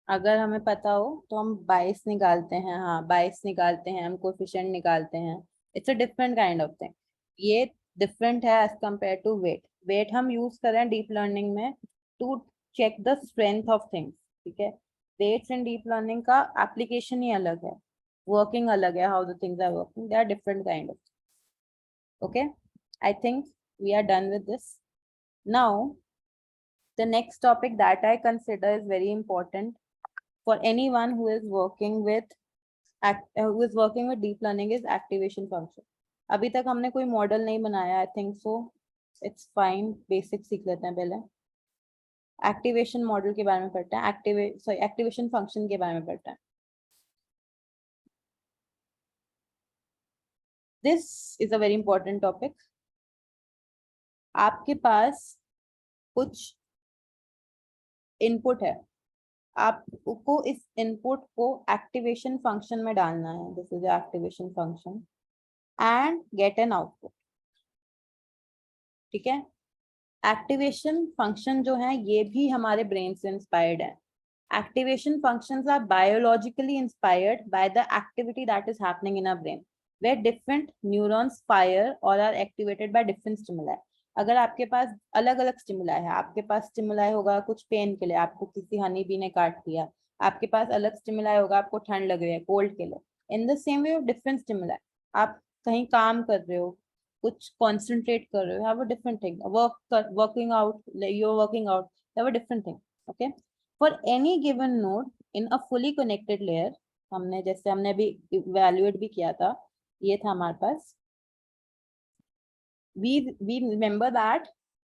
अगर हमें पता हो तो हम बाइस निकालते हैं, हाँ बाइस निकालते हैं, हम कोफिशिएंट निकालते हैं। It's a different kind of thing. ये डिफरेंट है as compared to weight. Weight हम यूज कर रहे हैं डीप लर्निंग में to check the strength of things, ठीक है। वेट्स एंड डीप लर्निंग का एप्लीकेशन ही अलग है, वर्किंग अलग है, how the things are working, they are different kind of. Okay, I think we are done with this. Now the next topic that I consider is very important for anyone who is working with who is working with deep learning is activation function. अभी तक हमने कोई model नहीं बनाया, I think so it's fine, basic सीख लेते हैं पहले। एक्टिवेशन मॉडल के बारे में पढ़ते हैं, एक्टिवेशन फंक्शन के बारे में पढ़ते हैं। This is a very important topic. आपके पास कुछ इनपुट है, आपको इस इनपुट को एक्टिवेशन फंक्शन में डालना है, this is activation function, and get an output, ठीक है। एक्टिवेशन फंक्शन जो है ये भी हमारे ब्रेन से इंस्पायर्ड है। Activation functions are biologically inspired by the activity that is happening in a brain where different neurons fire और are activated by different stimuli. अगर आपके पास अलग अलग स्टिमुलाई है, आपके पास स्टिमुलाई होगा कुछ पेन के लिए, आपको किसी हनी बी ने काट दिया, आपके पास अलग स्टिमुलाई होगा आपको ठंड लग रही है, कोल्ड के लिए। इन the same way different stimuli, आप कहीं काम कर रहे हो, कुछ कंसंट्रेट कर रहे हो, have a different thing, working out, you are working out, have a different thing. Okay, for any given node in a fully connected layer, हमने जैसे हमने अभी इवैल्यूएट भी किया था, ये था हमारे पास, we remember that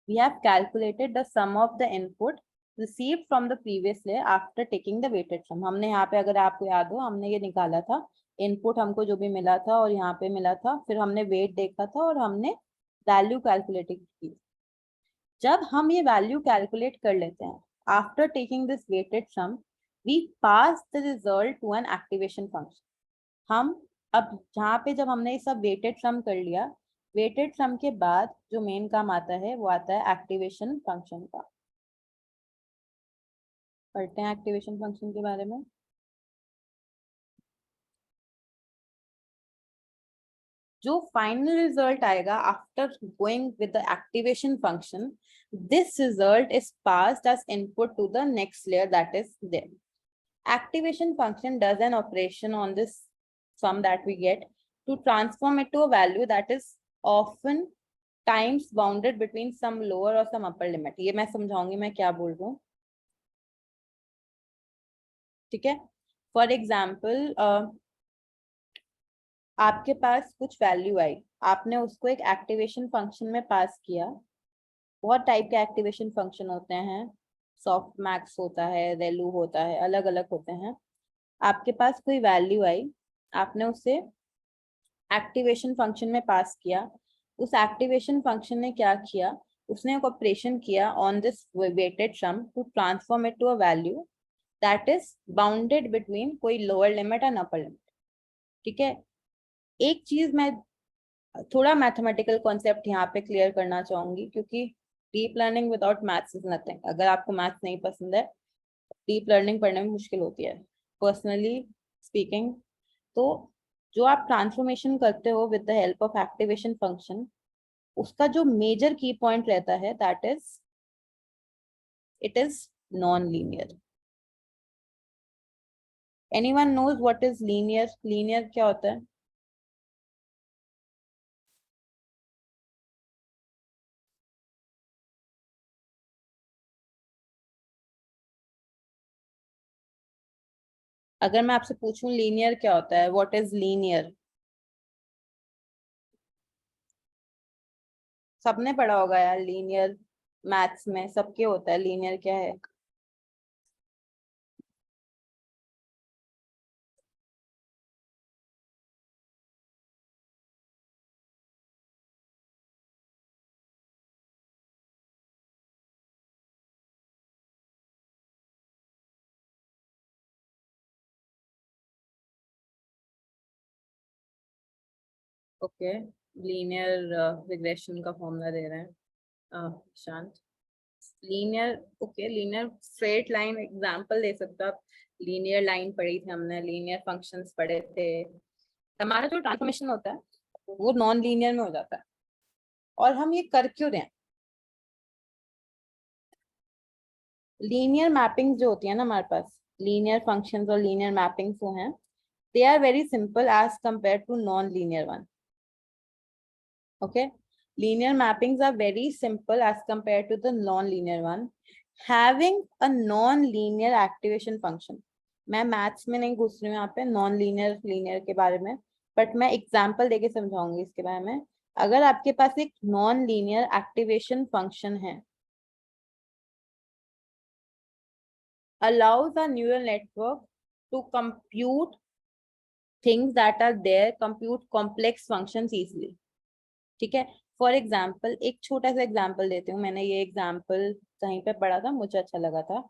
we have calculated the sum of the input received from the previous layer after taking the weighted sum। हमने यहाँ पे, अगर आपको याद हो, हमने ये निकाला था इनपुट हमको जो भी मिला था और यहाँ पे मिला था, फिर हमने वेट देखा था और हमने वैल्यू कैलकुलेट की। जब हम ये वैल्यू कैलकुलेट कर लेते हैं after taking this weighted sum, we pass the result to an activation function. हम अब जहाँ पे जब हमने ये सब वेटेड सम कर लिया, वेटेड सम के बाद जो मेन काम आता है वो आता है एक्टिवेशन फंक्शन का। पढ़ते हैं एक्टिवेशन फंक्शन के बारे में। जो फाइनल रिजल्ट आएगा after going with the activation function, this result is passed as input to the next layer that is there. Activation function does an operation on this sum that we get to transform it to a value that is often times bounded between some lower or some upper limit। ये मैं समझाऊंगी मैं क्या बोल रहा हूँ, ठीक है। For example आपके पास कुछ वैल्यू आई, आपने उसको एक एक्टिवेशन फंक्शन में पास किया। बहुत टाइप के एक्टिवेशन फंक्शन होते हैं, सॉफ्ट मैक्स होता है, रेलू होता है, अलग अलग होते हैं। आपके पास कोई वैल्यू आई, आपने उसे एक्टिवेशन फंक्शन में पास किया। उस एक्टिवेशन फंक्शन ने क्या किया, उसने एक ऑपरेशन किया on this weighted sum to transform it to a value that is bounded between कोई lower limit and upper limit, ठीक है। एक चीज मैं थोड़ा मैथमेटिकल कॉन्सेप्ट यहाँ पे क्लियर करना चाहूंगी, क्योंकि deep learning without maths is nothing. अगर आपको मैथ्स नहीं पसंद है, डीप लर्निंग पढ़ने में मुश्किल होती है पर्सनली स्पीकिंग। तो जो आप ट्रांसफॉर्मेशन करते हो with the help of activation function, उसका जो मेजर की पॉइंट रहता है that is it is non linear. Anyone knows what is linear? Linear क्या होता है? अगर मैं आपसे पूछूं लीनियर क्या होता है, व्हाट इज लीनियर? सबने पढ़ा होगा यार लीनियर, मैथ्स में सबके होता है. लीनियर क्या है? ओके, लीनियर रिग्रेशन का फॉर्मूला दे रहे हैं शांत. Linear, okay, linear straight line example दे सकते हो आप. लीनियर लाइन पढ़ी थी हमने, लीनियर फंक्शंस पढ़े थे. हमारा जो ट्रांसफॉर्मेशन होता है वो नॉन लीनियर में हो जाता है. और हम ये कर क्यों रहे हैं? लीनियर मैपिंग जो होती है ना हमारे पास, लीनियर फंक्शंस और लीनियर मैपिंग्स जो हैं, they are very simple as compare to non linear one. Okay, linear mappings are very simple as compared to the non-linear one. Having a non-linear activation function. मैं maths में नहीं घुस रही हूँ यहाँ पे नॉन लीनियर लीनियर के बारे में, बट मैं एग्जांपल देके समझाऊंगी इसके बारे में. अगर आपके पास एक नॉन लीनियर एक्टिवेशन फंक्शन है, allows a neural network to compute things that are there, compute complex functions easily. ठीक है. फॉर एग्जाम्पल एक छोटा सा एग्जाम्पल देती हूँ. मैंने ये एग्जाम्पल कहीं पे पढ़ा था, मुझे अच्छा लगा था.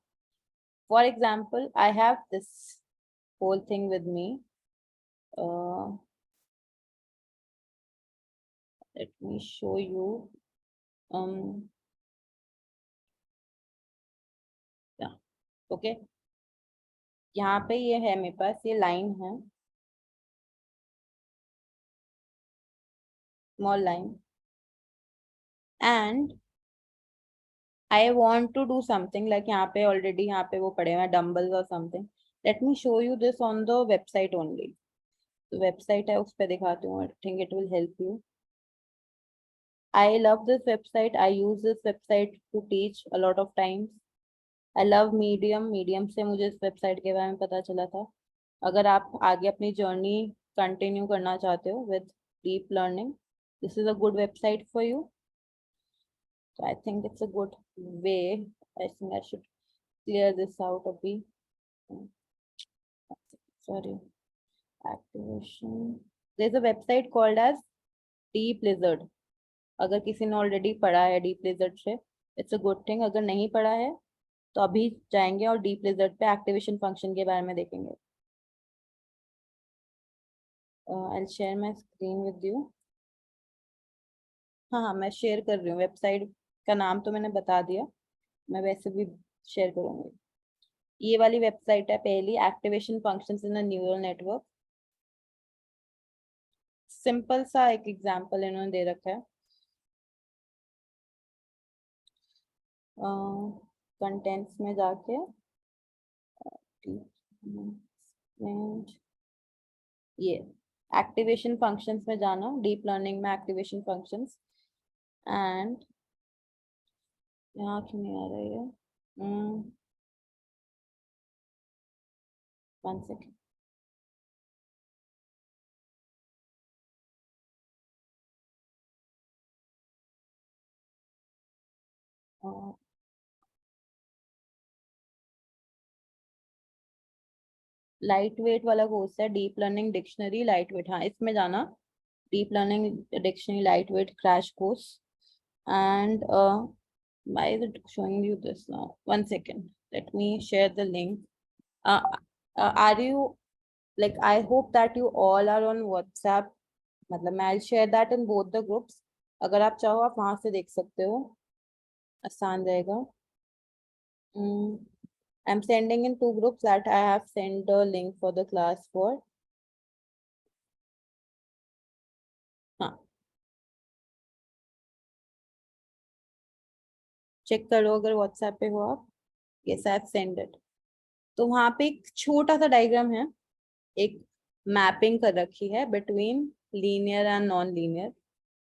For example I have this whole thing with me. Let me show you. Okay, यहाँ पे ये है मेरे पास, ये लाइन है, small line, and I want to do something like, यहाँ पे ऑलरेडी यहाँ पे वो पड़े हुए हैं डम्बल्स और something. Late me show you this on the website only. Website है उस पर दिखाती हूँ. I think it will help you. I love this website. I use this website to teach a lot of times. I love Medium. Medium से मुझे इस website के बारे में पता चला था. अगर आप आगे अपनी जर्नी कंटिन्यू करना चाहते हो with deep learning, this is a good website for you. So I think it's a good way. I think I should clear this out a bit. Sorry. Activation. There's a website called as Deep Lizard. अगर किसी ने already पढ़ा है deep lizard से, it's a good thing. अगर नहीं पढ़ा है तो अभी जाएंगे और डीप लिजर्ड पे एक्टिवेशन फंक्शन के बारे में देखेंगे. I share my screen with you. हाँ हाँ, मैं शेयर कर रही हूँ. वेबसाइट का नाम तो मैंने बता दिया, मैं वैसे भी शेयर करूंगी. ये वाली वेबसाइट है पहली, activation functions in a neural network. Simple सा एक एग्जांपल इन्होंने दे रखा है. कंटेंट्स में जाके ये एक्टिवेशन फंक्शंस में जाना, डीप लर्निंग में एक्टिवेशन फंक्शंस. एंड यहाँ क्यों नहीं आ रही है? One second. लाइट वेट वाला कोर्स है, deep learning dictionary light weight. हाँ, इसमें जाना, deep learning dictionary light weight crash course. And why is it showing you this now? One second, let me share the link. Are you, like, I hope that you all are on WhatsApp. मतलब मैं I'll share that in both the groups. अगर आप चाहो आप वहां से देख सकते हो, आसान रहेगा. I'm sending in two groups that I have sent the link for the class for. हाँ, चेक करो अगर व्हाट्सएप पे हो आप। Yes I have send it. तो वहां पे एक छोटा सा डायग्राम है, एक मैपिंग कर रखी है between linear and non linear,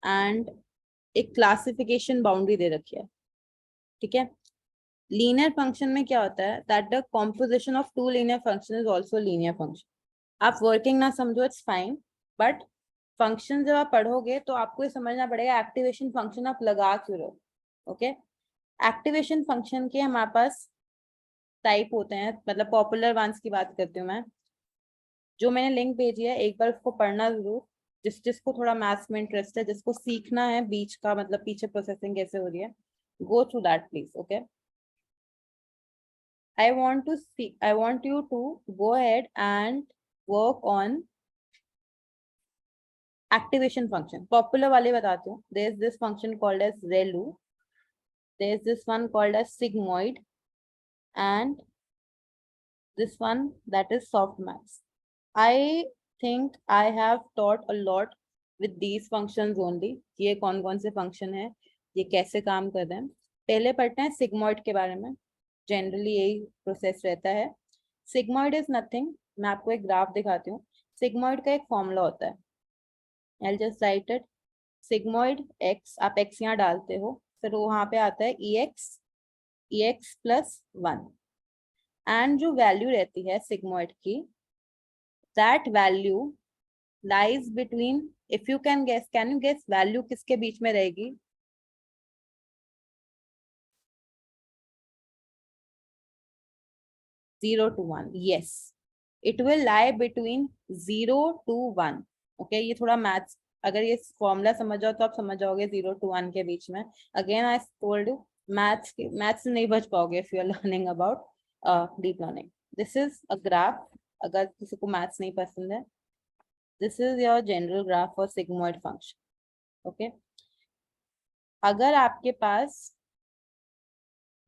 and एक क्लासिफिकेशन बाउंड्री दे रखी है। ठीक है, लीनियर फंक्शन में क्या होता है, that the composition of two linear function is also linear function. आप वर्किंग ना समझो इट्स फाइन, बट फंक्शन जब आप पढ़ोगे तो आपको ये समझना पड़ेगा एक्टिवेशन फंक्शन आप लगा क्यों रहे हो। ओके, एक्टिवेशन फंक्शन के हमारे पास टाइप होते हैं, मतलब पॉपुलर वंस की बात करती हूँ मैं। जो मैंने लिंक भेजी है एक बार उसको पढ़ना जरूर, जिसको थोड़ा मैथ्स में इंटरेस्ट है, जिसको सीखना है बीच का, मतलब पीछे प्रोसेसिंग कैसे हो रही है, go through that please. Okay, I want you to go ahead and work on activation function. Popular वाले बताती हूँ। There is this function called as ReLU. There is this one called as sigmoid, and this one that is softmax. I think I have taught a lot with these functions only. ये कौन कौन से function है, ये कैसे काम कर रहे हैं। पहले पढ़ते हैं सिग्मॉइड के बारे में। जनरली यही प्रोसेस रहता है। सिग्मॉइड इज नथिंग, मैं आपको एक ग्राफ दिखाती हूँ। सिग्मॉइड का एक फॉर्मूला होता है, I'll just write it. Sigmoid x, आप x यहाँ डालते हो, फिर वहां पे आता है ex प्लस 1, एंड जो वैल्यू रहती है सिग्मॉइड की, that value lies between, if you can guess, can you guess value किसके बीच में रहेगी? 0 to 1, yes, it will lie between 0 to 1. Okay, ये थोड़ा मैथ्स, अगर ये फॉर्मूला समझ जाओ तो आप समझ जाओगे 0 to 1 के बीच में। Again I told you, maths नहीं बच पाओगे if you are learning about deep learning. This is a graph, अगर किसी को मैथ्स नहीं पसंद है, this is your general graph for sigmoid function. Okay, अगर आपके पास,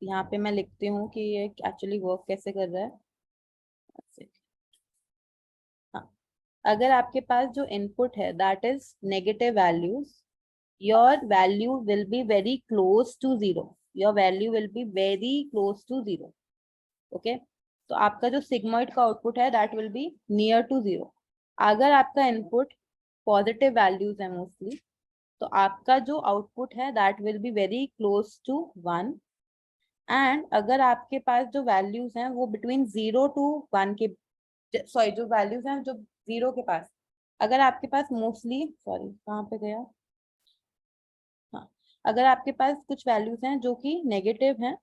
यहाँ पे मैं लिखती हूँ कि ये एक्चुअली वर्क कैसे कर रहा है। हाँ, अगर आपके पास जो इनपुट है that is negative values, your value will be very close to zero, your value will be very close to zero. Okay, तो आपका जो सिग्मॉइड का आउटपुट है that will be near to zero. अगर आपका इनपुट पॉजिटिव वैल्यूज है mostly, तो आपका जो आउटपुट है that will be very close to 1। And अगर आपके पास जो वैल्यूज हैं वो बिटवीन 0 टू 1 के, सॉरी जो वैल्यूज हैं जो 0 के पास, अगर आपके पास मोस्टली, सॉरी कहाँ पे गया, हाँ, अगर आपके पास कुछ वैल्यूज हैं जो कि नेगेटिव हैं,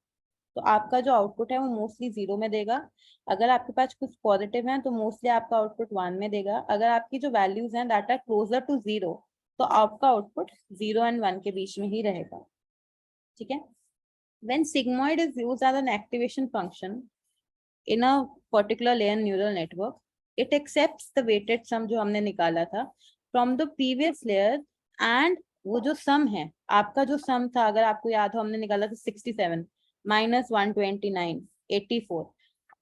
तो आपका जो आउटपुट है वो मोस्टली 0 में देगा। अगर आपके पास कुछ पॉजिटिव हैं तो मोस्टली आपका आउटपुट 1 में देगा। अगर आपकी जो वैल्यूज हैं दैट आर क्लोजर टू 0, तो आपका आउटपुट 0 एंड 1 के बीच में ही रहेगा। ठीक है, when sigmoid is used as an activation function in a particular layer neural network, it accepts the weighted sum जो हमने निकाला था from the previous layer, and वो जो sum है, आपका जो sum था, अगर आपको याद हो हमने निकाला था 67 minus 129 84,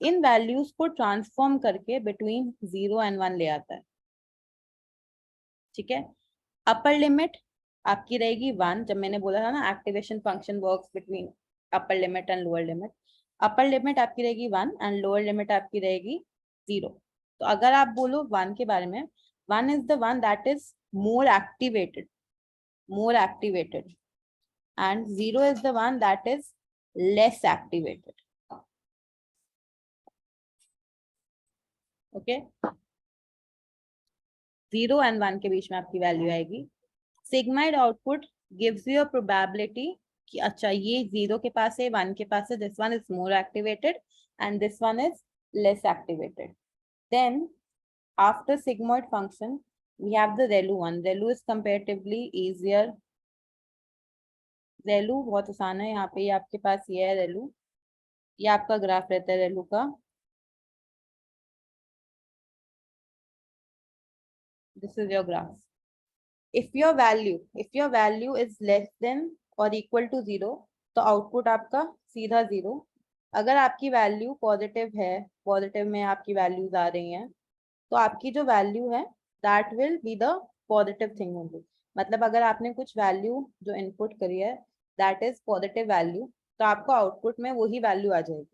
इन वैल्यूज को ट्रांसफॉर्म करके बिटवीन 0 एंड 1 ले आता है। ठीक है, अपर लिमिट आपकी रहेगी 1, जब मैंने बोला था ना activation function works between upper limit and lower limit. Upper limit आपकी रहेगी 1 एंड लोअर लिमिट आपकी रहेगी 0। तो अगर आप बोलो 1 के बारे में, 1 is the one that is more activated, and 0 is the one that is less activated. Okay, 0 and 1 के बीच में आपकी वैल्यू आएगी। Sigmoid output gives you a probability कि अच्छा ये 0 के पास है, 1 के पास है, this one is more activated and this one is less activated. Then after sigmoid function we have the ReLU one. ReLU is comparatively easier. ReLU बहुत आसान है। यहाँ पे ये आपके पास ये है ReLU, ये आपका ग्राफ रहता है ReLU का। This is your graph. If your value is less than or equal to 0, तो आउटपुट आपका सीधा 0। अगर आपकी वैल्यू पॉजिटिव है, पॉजिटिव में आपकी वैल्यूज आ रही हैं, तो आपकी जो वैल्यू है that will be the positive thing only. मतलब अगर आपने कुछ वैल्यू जो इनपुट करी है दैट इज पॉजिटिव वैल्यू, तो आपको आउटपुट में वही वैल्यू आ जाएगी.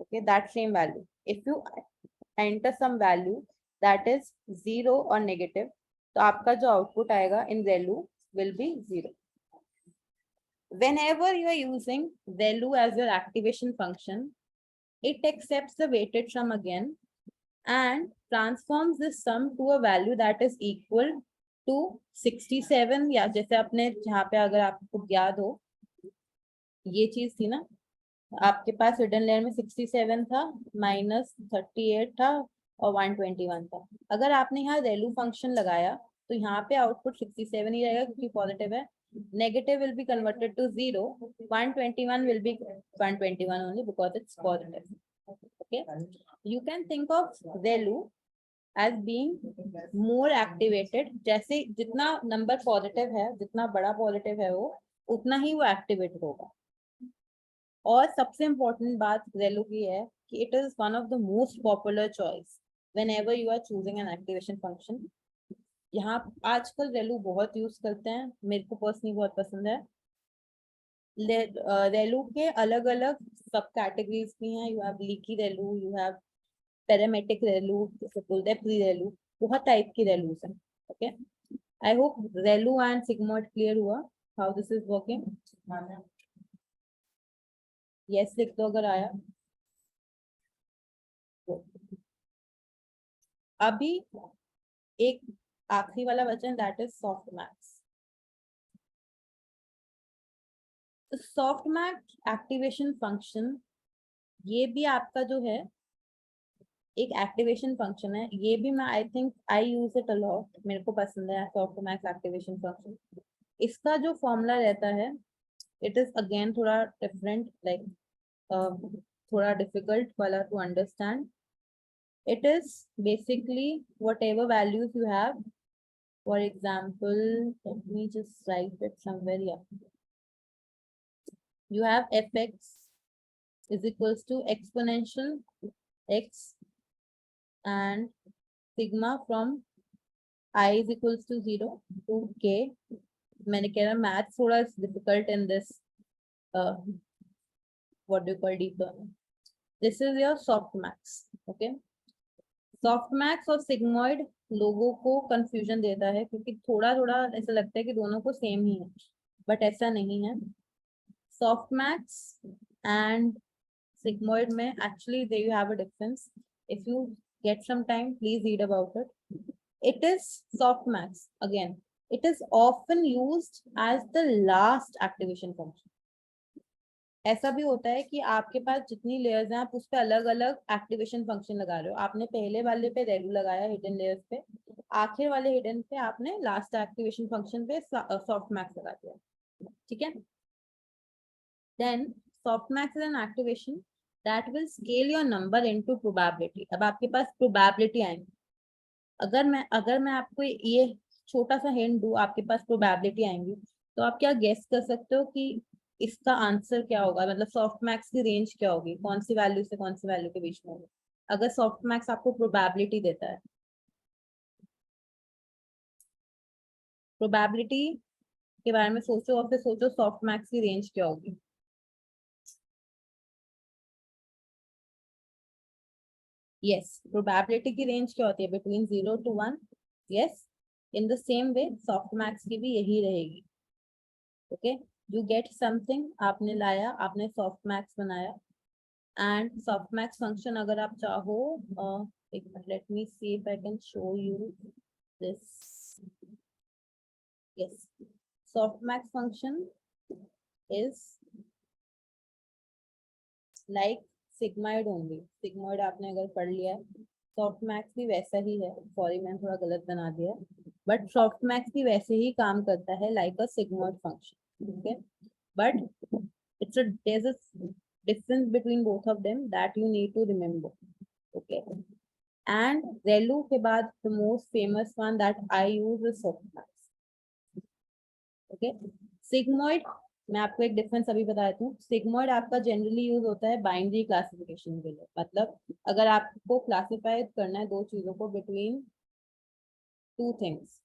Okay, that same value. If you enter some value that is 0 और नेगेटिव, तो आपका जो आउटपुट आएगा in value will be 0. Whenever you are using value as your activation function, it accepts the weighted sum again and transforms this sum to a value that is equal to 67. या जैसे आपने जहाँ पे अगर आपको याद हो ये चीज थी ना, आपके पास हिडन लेयर में 67 था, -38 था और 121 था. अगर आपने यहाँ वैल्यू फंक्शन लगाया तो यहाँ पे आउटपुट 67 ही रहेगा क्योंकि पॉजिटिव है. Negative will be converted to 0. 121 will be 121 only because it's positive. Okay. You can think of value as being more activated. जैसे जितना नंबर पॉजिटिव है, जितना बड़ा पॉजिटिव है वो, उतना ही वो एक्टिवेट होगा. और सबसे इम्पोर्टेंट बात रेलू की है कि it is one of the most popular choice whenever you are choosing an activation function. यहाँ आजकल रेलू बहुत यूज करते हैं, मेरे को पर्सनली बहुत पसंद है. रेलू के अलग अलग सब कैटेगरीज भी हैं. You have leaky ReLU, you have parametric ReLU, pre ReLU, बहुत टाइप की रेलूस हैं. Okay, I hope ReLU and sigmoid clear हुआ how this is working. Yes लिख दो अगर आया. अभी एक आखिरी वाला बचा है, that is soft maths. Soft math activation function, ये भी आपका जो है एक एक्टिवेशन फंक्शन है. ये भी मैं I think I use it a lot, मेरे को पसंद है सॉफ्ट मैथ एक्टिवेशन फंक्शन. इसका जो फॉर्मूला रहता है इट इज अगेन थोड़ा डिफरेंट, लाइक थोड़ा डिफिकल्ट वाला to understand. It is basically whatever values you have. For example, let me just write it somewhere here. You have fx is equals to exponential x and sigma from I is equals to 0 to k. मैंने कह रहा math थोड़ा difficult in this what do you call deep learning. This is your soft maths. Okay. Soft maths और sigmoid लोगों को confusion देता है क्योंकि थोड़ा थोड़ा ऐसा लगता है कि दोनों को सेम ही है, बट ऐसा नहीं है. सॉफ्ट मैथ्स एंड सिग्मॉइड में actually they you have a difference. If you get some time please read about it. It is softmax again, it is often used as the last activation function. ऐसा भी होता है कि आपके पास जितनी layers हैं आप उस पर अलग अलग एक्टिवेशन फंक्शन लगा रहे हो. आपने पहले वाले पे रेलू लगाया हिडन लेयर्स पे, आखिर वाले हिडन पे आपने लास्ट एक्टिवेशन फंक्शन पे सॉफ्ट मैक्स लगा दिया. ठीक है. Then softmax is an activation that will scale your number into probability. अब आपके पास प्रोबेबिलिटी आएंगी. अगर मैं आपको ये छोटा सा हिंट दूं, आपके पास प्रोबेबिलिटी आएंगी तो आप क्या गेस कर सकते हो कि इसका आंसर क्या होगा, मतलब सॉफ्ट मैक्स की रेंज क्या होगी, कौन सी वैल्यू से कौन सी वैल्यू के बीच में होगी. अगर सॉफ्ट मैक्स आपको प्रोबेबिलिटी देता है, प्रोबेबिलिटी के बारे में सोचो और फिर सोचो सॉफ्ट मैक्स की रेंज क्या होगी. यस, प्रोबेबिलिटी की रेंज क्या होती है, between 0 to 1. Yes, in the same way soft max की भी यही रहेगी. ओके, यू गेट समथिंग, आपने लाया, आपने सॉफ्ट मैक्स बनाया. एंड सॉफ्ट मैक्स फंक्शन अगर आप चाहो, एक minute, let me see if I can show you this. Yes, soft max function is like sigmoid only. Sigmoid आपने अगर पढ़ लिया है, सॉफ्ट मैक्स भी वैसा ही है. सॉरी मैंने थोड़ा गलत बना दिया, बट सॉफ्ट मैक्स भी वैसे ही काम करता है like a sigmoid function. Okay, but there's a difference between both of them that you need to remember. Okay, and ReLU के बाद the most famous one that I use is softmax. Okay, sigmoid मैं आपको एक difference अभी बता देती हूँ. Sigmoid आपका जनरली यूज होता है बाइनरी क्लासिफिकेशन के लिए. मतलब अगर आपको क्लासिफाई करना है दो चीजों को between two things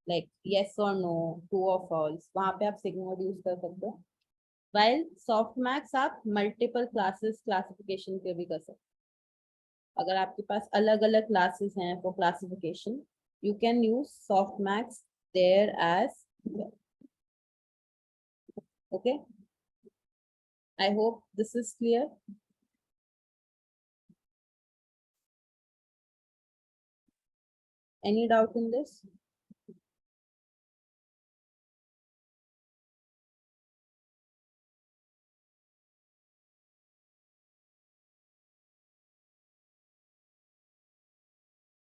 like yes or no, true or false, वहां पे आप सिग्मॉइड यूज कर सकते हो. वाइल सॉफ्ट मैक्स आप मल्टीपल क्लासेस क्लासिफिकेशन के भी कर सकते हो। अगर आपके पास अलग अलग क्लासेस हैं for classification, you can use softmax there as well. Okay, I hope this is clear. Any doubt in this?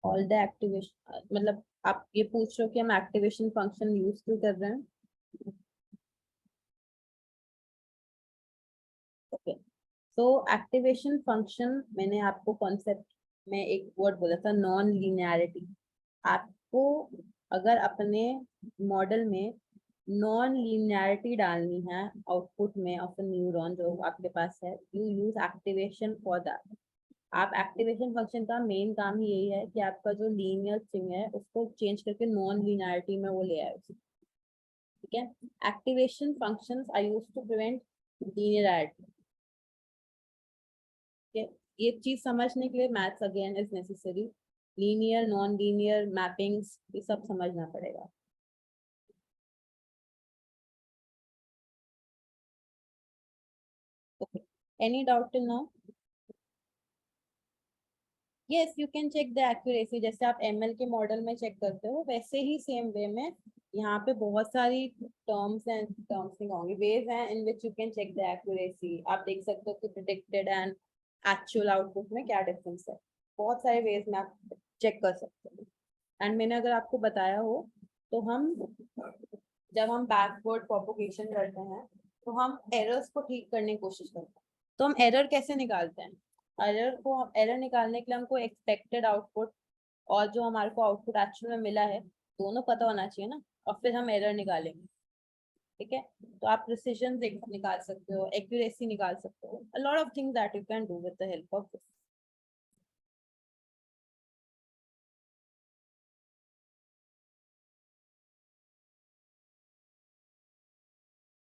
All the activation मतलब आप ये पूछ रहे हो कि हम एक्टिवेशन फंक्शन यूज क्यों कर रहे हैं? ओके, तो एक्टिवेशन फंक्शन मैंने आपको कॉन्सेप्ट में एक वर्ड बोला था, नॉन लीनियरिटी। आपको अगर अपने मॉडल में नॉन लीनियरिटी डालनी है आउटपुट में ऑफ अ न्यूरॉन जो आपके पास है, you use activation for that. आप एक्टिवेशन फंक्शन का मेन काम ही यही है कि आपका जो लीनियर स्ट्रिंग है उसको चेंज करके नॉन लीनियरिटी में वो ले आए उसे। ठीक है, activation functions are used to prevent linearity. ये चीज समझने के लिए maths again is necessary. Linear non linear mappings ये सब समझना पड़ेगा। Okay, any doubt till now? Yes, you can check the accuracy, जैसे आप एमएल के मॉडल में चेक करते हो वैसे ही सेम वे में यहाँ पे बहुत सारी टर्म्स नहीं होंगी, वेज हैं in which you can check the accuracy. आप देख सकते हो कि प्रिडिक्टेड एंड एक्चुअल आउटपुट में क्या डिफरेंस है। बहुत सारे वेज में आप चेक कर सकते हो। एंड मैंने अगर आपको बताया हो तो हम जब हम बैकवर्ड प्रोपोगेशन करते हैं तो हम एरर्स को ठीक करने की कोशिश करते हैं। तो हम एरर कैसे निकालते हैं? एरर निकालने के लिए हमको एक्सपेक्टेड आउटपुट और जो हमारे को आउटपुट एक्चुअल में मिला है दोनों पता होना चाहिए ना, और फिर हम एरर निकालेंगे। ठीक है, तो आप प्रिसिजन निकाल सकते हो, एक्यूरेसी निकाल सकते हो, अ lot of things that you can do with the help of this.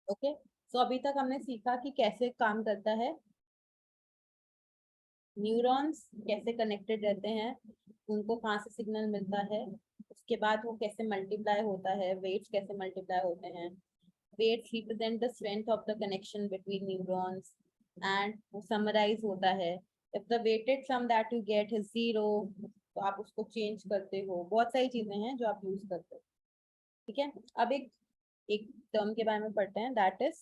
Okay, तो अभी तक हमने सीखा कि कैसे काम करता है, न्यूरॉन्स कैसे कनेक्टेड रहते हैं, उनको कहाँ से सिग्नल मिलता है, उसके बाद वो कैसे मल्टीप्लाई होता है, वेट्स कैसे मल्टीप्लाई होते हैं, weights represent the strength of the connection between neurons, and वो समराइज होता है। If the weighted sum that you get is zero, तो आप उसको चेंज करते हो। बहुत सारी चीजें हैं जो आप यूज करते हो। ठीक है, अब एक एक टर्म के बारे में पढ़ते हैं, that is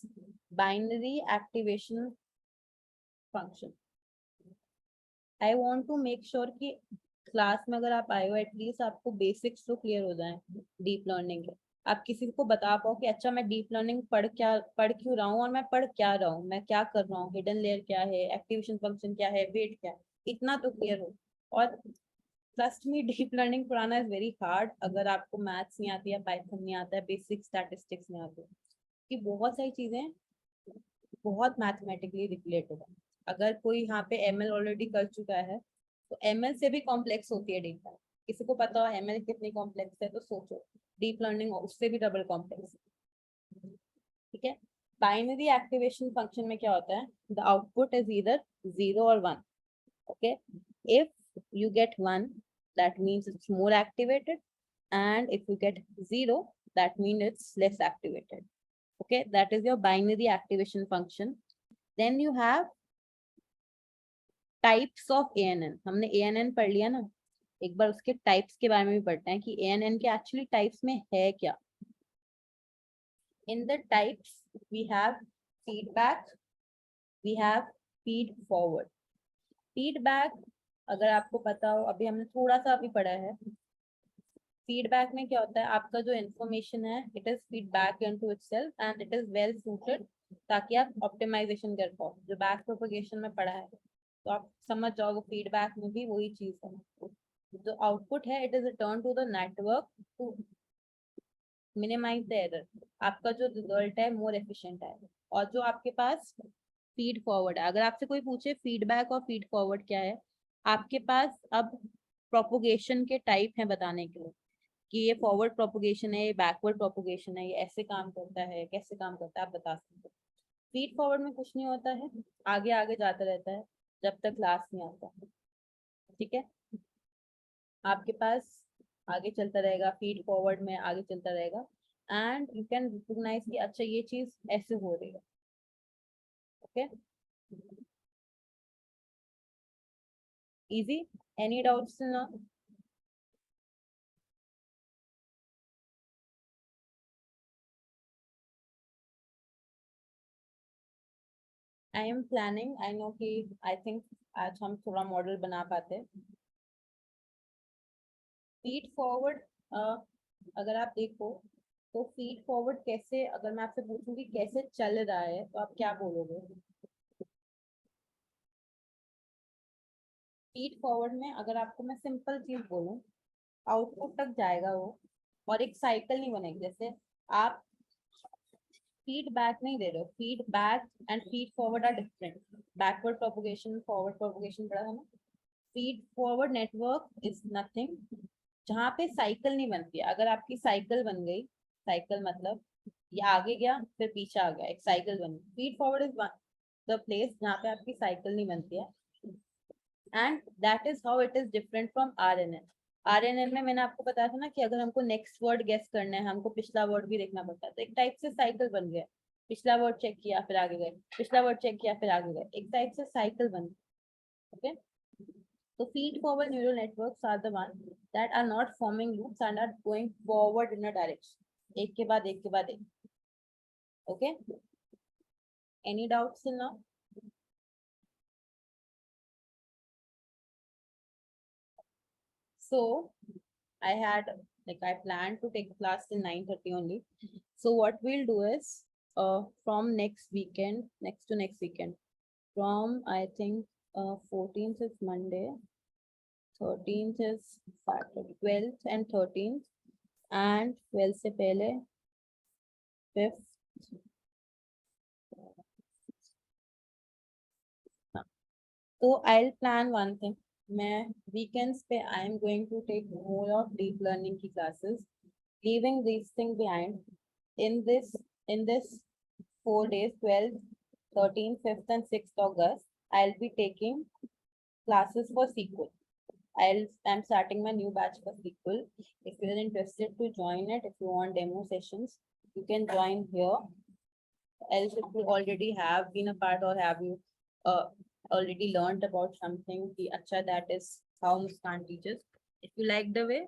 binary activation function. I want to make sure कि क्लास में अगर आप आए हो एटलीस्ट आपको बेसिक्स तो क्लियर हो जाए डीप लर्निंग के। आप किसी को बता पाओ कि अच्छा मैं डीप लर्निंग पढ़ क्यों रहा हूँ और मैं पढ़ क्या रहा हूँ, मैं क्या कर रहा हूँ, हिडन लेयर क्या है, एक्टिवेशन फंक्शन क्या है, वेट क्या है, इतना तो क्लियर हो। और ट्रस्ट मी, डीप लर्निंग पढ़ाना इज वेरी हार्ड अगर आपको मैथ्स नहीं आती है, पाइथन नहीं आता है, बेसिक स्टैटिस्टिक्स नहीं आते, कि बहुत सारी चीजें बहुत मैथमेटिकली रिलेटेड है। अगर कोई यहाँ पे एमएल ऑलरेडी कर चुका है तो एमएल से भी कॉम्प्लेक्स होती है डेटा। किसी को पता हो एमएल कितनी कॉम्प्लेक्स है तो सोचो डीप लर्निंग उससे भी डबल कॉम्प्लेक्स। ठीक है, बाइनरी एक्टिवेशन फंक्शन में क्या होता है, द आउटपुट इज ईदर 0 और 1। Okay, if you get 1 that means it's more activated, and if you get 0 that means it's less activated. Okay, that is your binary activation function. Then you have types of ANN. हमने ANN पढ़ लिया ना, एक बार उसके types के बारे में भी पढ़ते हैं कि एएनएन के एक्चुअली टाइप्स में है क्या। In the types we have feedback, we have feed forward. Feedback अगर आपको पता हो, अभी हमने थोड़ा सा अभी पढ़ा है। फीडबैक में क्या होता है, आपका जो इन्फॉर्मेशन है it is feedback into itself and it is well suited ताकि आप ऑप्टिमाइजेशन कर पाओ। जो बैक प्रोपगेशन में पढ़ा है तो आप समझ जाओ, वो फीडबैक में भी वही चीज है। जो आउटपुट है it is return to the network to minimise the error. आपका जो रिजल्ट है मोर एफिशिएंट है। और जो आपके पास फीड फॉरवर्ड है, अगर आपसे कोई पूछे फीडबैक और फीड फॉरवर्ड क्या है, आपके पास अब प्रोपोगेशन के टाइप हैं बताने के लिए कि ये फॉरवर्ड प्रोपोगेशन है, ये बैकवर्ड प्रोपोगेशन है, ये ऐसे काम करता है, कैसे काम करता है, आप बता सकते हो। फीड फॉरवर्ड में कुछ नहीं होता है, आगे आगे जाता रहता है जब तक क्लास नहीं आता। ठीक है, आपके पास आगे चलता रहेगा, फीड फॉरवर्ड में आगे चलता रहेगा, एंड यू कैन रिकॉग्नाइज कि अच्छा ये चीज ऐसे हो रही है। ओके, इजी, एनी डाउट्स ना? I am planning, I know कि आई थिंक आज हम थोड़ा मॉडल बना पाते हैं। फीड फॉरवर्ड, अगर आप देखो तो फीड फॉरवर्ड कैसे, अगर मैं आपसे पूछूंगी कैसे चल रहा है तो आप क्या बोलोगे? फीड फॉरवर्ड में अगर आपको मैं सिंपल चीज बोलूं, आउटपुट तक जाएगा वो, और एक साइकिल नहीं बनेगी। जैसे आप फीडबैक नहीं दे रहे हो, feedback and feed forward are different. Backward propagation, forward propagation पढ़ा है ना? Feed forward network is nothing जहाँ पे साइकिल नहीं बनती है। अगर आपकी साइकिल बन गई, साइकिल मतलब ये आगे गया फिर पीछे आ गया, एक साइकिल बन गई। Feed forward is the place जहाँ पे आपकी साइकिल नहीं बनती है, and that is how it is different from RNN। RNN में मैंने आपको बताया था ना कि अगर हमको नेक्स्ट वर्ड गेस करना है, हमको पिछला वर्ड भी देखना पड़ता है। तो एक टाइप से साइकिल बन गया, पिछला वर्ड चेक किया फिर आगे गए, पिछला वर्ड चेक किया फिर आगे गए, एक टाइप से साइकिल बन गई। Okay, so feed forward neural networks are the ones that are not forming loops and are going forward in a direction, एक के बाद एक के बाद एक। Okay, any doubts till now? So I had, like, I planned to take class till 9:30 only. So what we'll do is, from next weekend, next to next weekend, from I think 14th is Monday, 13th is Saturday, 12th and 13th, and 12th से पहले 5th। तो I'll plan one thing, मैं weekends पे I am going to take more of deep learning की classes, leaving these things behind. In this 4 days, 12th, 13th, 5th and 6th August, I'll be taking classes for SQL. I'm starting my new batch for SQL. If you're interested to join it, if you want demo sessions, you can join here. Else, if you already have been a part, or have you uh, already learned about something, the acha, that is how Muskan teaches. If you like the way,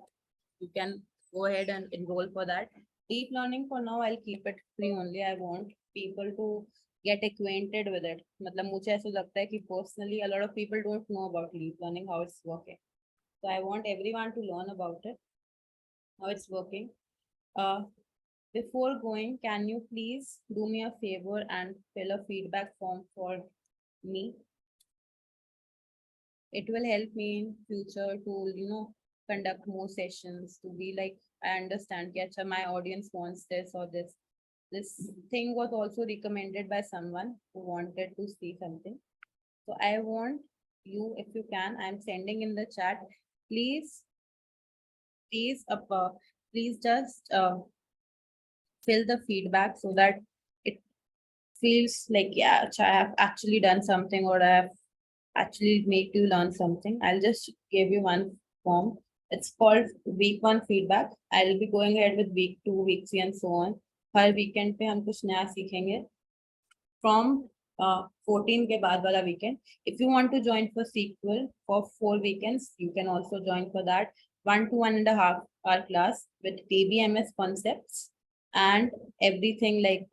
you can go ahead and enroll for that. Deep learning, for now I'll keep it free only. I want people to get acquainted with it. मतलब मुझे ऐसा लगता है कि personally a lot of people don't know about deep learning, how it's working. So I want everyone to learn about it, how it's working. Uh, Before going, can you please do me a favor and fill a feedback form for me? It will help me in future to, conduct more sessions, to be like, I understand, yeah, my audience wants this or this. This thing was also recommended by someone who wanted to see something. So I want you, if you can, I'm sending in the chat. Please, please, please just fill the feedback so that it feels like, yeah, I have actually done something, or I have actually made you learn something. I'll just give you one form. It's called week 1 feedback. I'll be going ahead with week 2, week 3 and so on. Her weekend पे हम कुछ नया सीखेंगे. From 14 के बाद वाला weekend. If you want to join for SQL for 4 weekends, you can also join for that. 1 to 1.5 hour class with DBMS concepts and everything like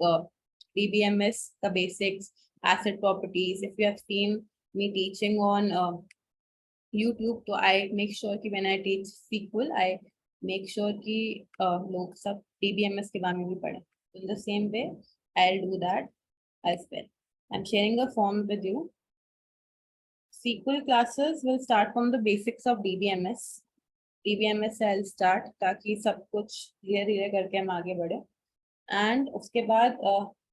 DBMS, the basics, asset properties. If you have seen me teaching on YouTube, so I make sure कि when I teach SQL, I make sure कि लोग सब DBMS के बारे में भी पढ़ें. In the same way, I'll do that as well. I'm sharing a form with you. SQL classes will start from the basics of DBMS. DBMS से I'll start ताकि सब कुछ धीरे धीरे करके हम आगे बढ़े. And उसके बाद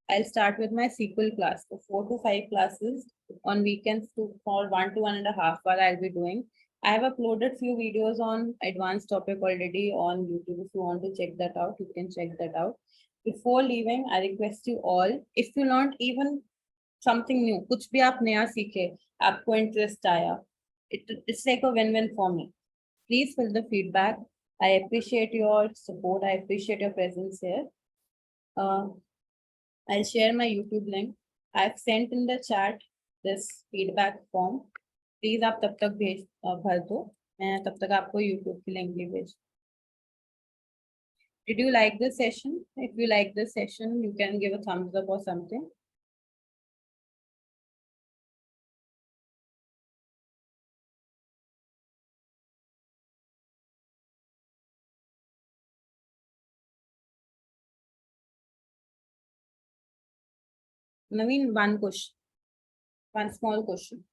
I'll start with my SQL class. So 4 to 5 classes on weekends for 1 to 1.5 hour I'll be doing. I have uploaded few videos on advanced topic already on YouTube. If you want to check that out, you can check that out. Before leaving, I request you all, if you learned even something new, कुछ भी आप नया सीखे, आपको interest आया, it's like a win win for me. Please fill the feedback. I appreciate your support. I appreciate your presence here. Uh, I'll share my YouTube link. I've sent in the chat this feedback form. Please आप तब तक भर दो. मैं तब तक आपको YouTube की लिंक भी भेज. Did you like this session? If you like this session, you can give a thumbs up or something. Naveen, one small question.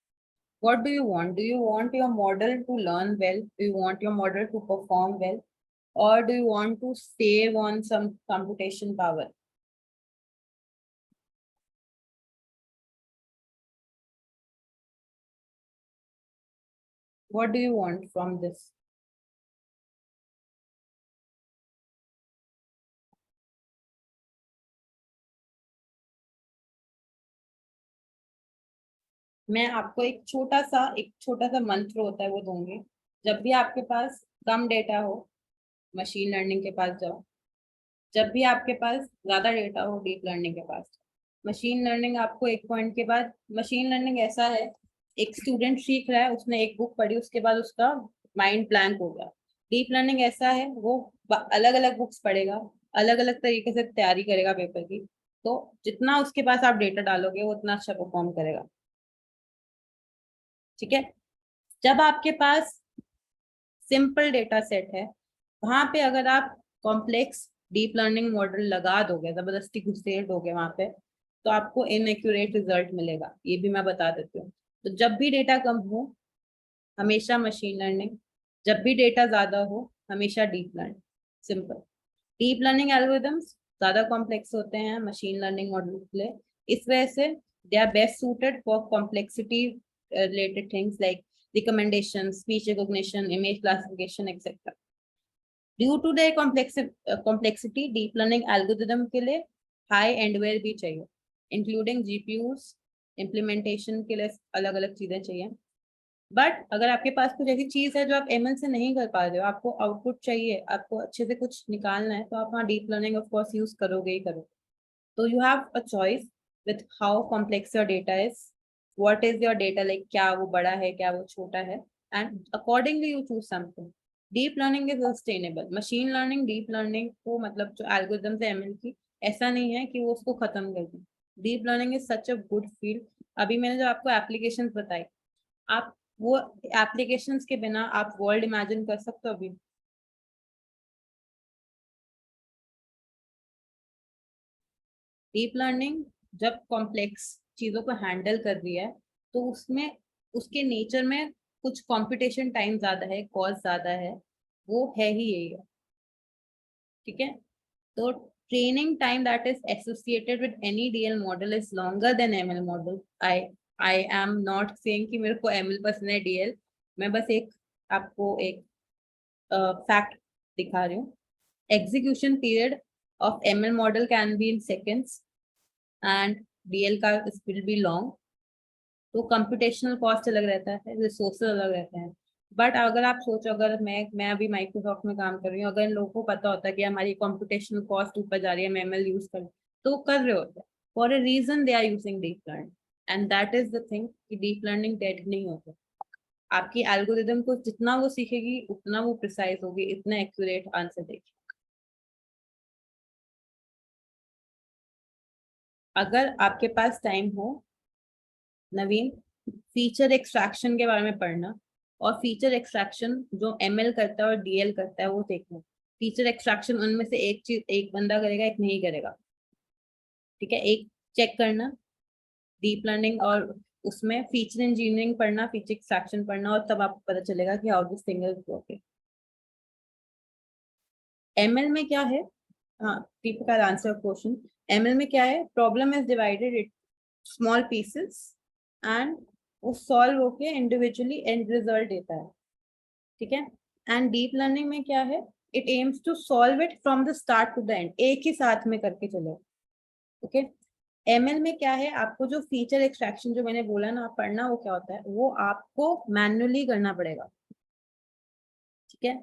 What do you want? Do you want your model to learn well? Do you want your model to perform well? Or do you want to save on some computation power? What do you want from this? मैं आपको एक छोटा सा मंत्र होता है वो दूंगी. जब भी आपके पास कम डेटा हो, मशीन लर्निंग के पास जाओ. जब भी आपके पास ज्यादा डेटा हो, डीप लर्निंग के पास. मशीन लर्निंग आपको एक पॉइंट के बाद, मशीन लर्निंग ऐसा है, एक स्टूडेंट सीख रहा है, उसने एक बुक पढ़ी, उसके बाद उसका माइंड ब्लैंक हो गया. डीप लर्निंग ऐसा है, वो अलग अलग बुक्स पढ़ेगा, अलग अलग तरीके से तैयारी करेगा पेपर की. तो जितना उसके पास आप डेटा डालोगे वो उतना अच्छा परफॉर्म करेगा. ठीक है. जब आपके पास सिंपल डेटा सेट है, वहां पे अगर आप कॉम्प्लेक्स डीप लर्निंग मॉडल लगा दोगे, जबरदस्ती घुसेड़ दोगे वहां पे, तो आपको इनएक्यूरेट रिजल्ट मिलेगा. ये भी मैं बता देती हूँ. तो जब भी डेटा कम हो, हमेशा मशीन लर्निंग. जब भी डेटा ज्यादा हो, हमेशा deep learning. Simple. Deep learning algorithms ज्यादा कॉम्प्लेक्स होते हैं मशीन लर्निंग मॉडल के लिए. इस वजह से they are best suited for complexity related things like recommendation, speech recognition, image classification, etc. Due to their complexity, deep learning algorithm के लिए high endware भी चाहिए, including GPUs, implementation के लिए अलग अलग चीजें चाहिए. बट अगर आपके पास कुछ ऐसी चीज है जो आप ML से नहीं कर पा रहे हो, आपको आउटपुट चाहिए, आपको अच्छे से कुछ निकालना है, तो आप वहाँ deep learning of course use करोगे ही करोगे. तो you have a choice with how complex your data is, what is your data like, क्या वो बड़ा है, क्या वो छोटा है, and accordingly you choose something. Deep learning is sustainable. Machine learning deep learning को, मतलब जो एल्गोरिथम्स है ML की, ऐसा नहीं है कि वो उसको खत्म कर दें. Deep learning is such a good field. अभी मैंने जो आपको एप्लीकेशंस बताई, आप वो एप्लीकेशंस के बिना आप वर्ल्ड इमेजिन कर सकते हो अभी? डीप लर्निंग जब कॉम्प्लेक्स चीजों को हैंडल कर रही है, तो उसमें उसके नेचर में कुछ कंप्यूटेशन टाइम ज्यादा है, कॉस्ट ज्यादा है, वो है ही यही है. ठीक है. तो training time that is associated with any DL model is longer than ML model. I I am not saying कि मेरे को ML पसंद है, DL. मैं बस एक आपको एक फैक्ट दिखा रही हूँ. Execution period of ML model can be in seconds and DL का विल बी लॉन्ग. तो कंप्यूटेशनल कॉस्ट अलग रहता है, रिसोर्सेज अलग रहते हैं. बट अगर आप सोचो, अगर मैं अभी माइक्रोसॉफ्ट में काम कर रही हूँ, अगर इन लोगों को पता होता है कि हमारी कंप्यूटेशनल कॉस्ट ऊपर जा रही है, हम ML यूज कर, तो वो कर रहे होते हैं. For a reason they are using deep learning, and that is the thing कि डीप लर्निंग डेड नहीं होता. आपकी एल्गोरिदम को जितना वो सीखेगी, उतना वो प्रिसाइज होगी, इतना एक्यूरेट आंसर देगी. अगर आपके पास टाइम हो, नवीन, फीचर एक्सट्रैक्शन के बारे में पढ़ना. और फीचर एक्सट्रैक्शन जो ML करता है और DL करता है वो देखना. फीचर एक्सट्रैक्शन उनमें से एक चीज एक बंदा करेगा, एक नहीं करेगा. ठीक है. एक चेक करना डीप लर्निंग, और उसमें फीचर इंजीनियरिंग पढ़ना, फीचर एक्सट्रैक्शन पढ़ना, और तब आपको पता चलेगा कि how this thing is working. ML में क्या है? हाँ, दीपिका आंसर क्वेश्चन. ML में क्या है? Problem is divided it small pieces, and वो सॉल्व होके इंडिविजुअली एंड रिजल्ट देता है. ठीक है. एंड डीप लर्निंग में क्या है? It aims to solve it from the start to the end, एक ही साथ में करके चलो. ओके. एमएल में क्या है, आपको जो फीचर एक्सट्रैक्शन जो मैंने बोला ना आप पढ़ना, वो क्या होता है, वो आपको मैन्युअली करना पड़ेगा, ठीक है।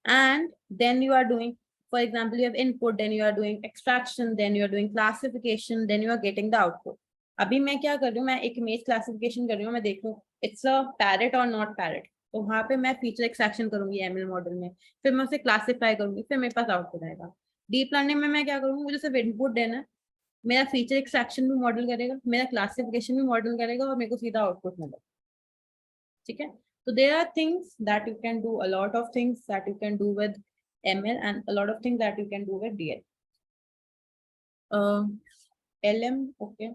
And then you are doing, for example you have input, then you are doing extraction, then you are doing classification, then you are getting the output. अभी मैं क्या कर रही हूँ, मैं एक इमेज क्लासिफिकेशन कर रही हूँ, मैं देख रही हूँ इट्स अ पैरेट और नॉट पैरेट, तो वहां पे मैं फीचर एक्सट्रैक्शन करूंगी एमएल मॉडल में, फिर मैं उसे क्लासिफाई करूंगी, फिर मेरे पास आउटपुट आएगा। डीप लर्निंग में मैं क्या करूंगी, मुझे सिर्फ इनपुट देना है, मेरा फीचर एक्सट्रैक्शन भी मॉडल करेगा, मेरा क्लासिफिकेशन भी मॉडल करेगा, और मेरे को सीधा आउटपुट मिलेगा, ठीक है। So there are things that you can do, a lot of things that you can do with ML, and a lot of things that you can do with DL. LM, okay.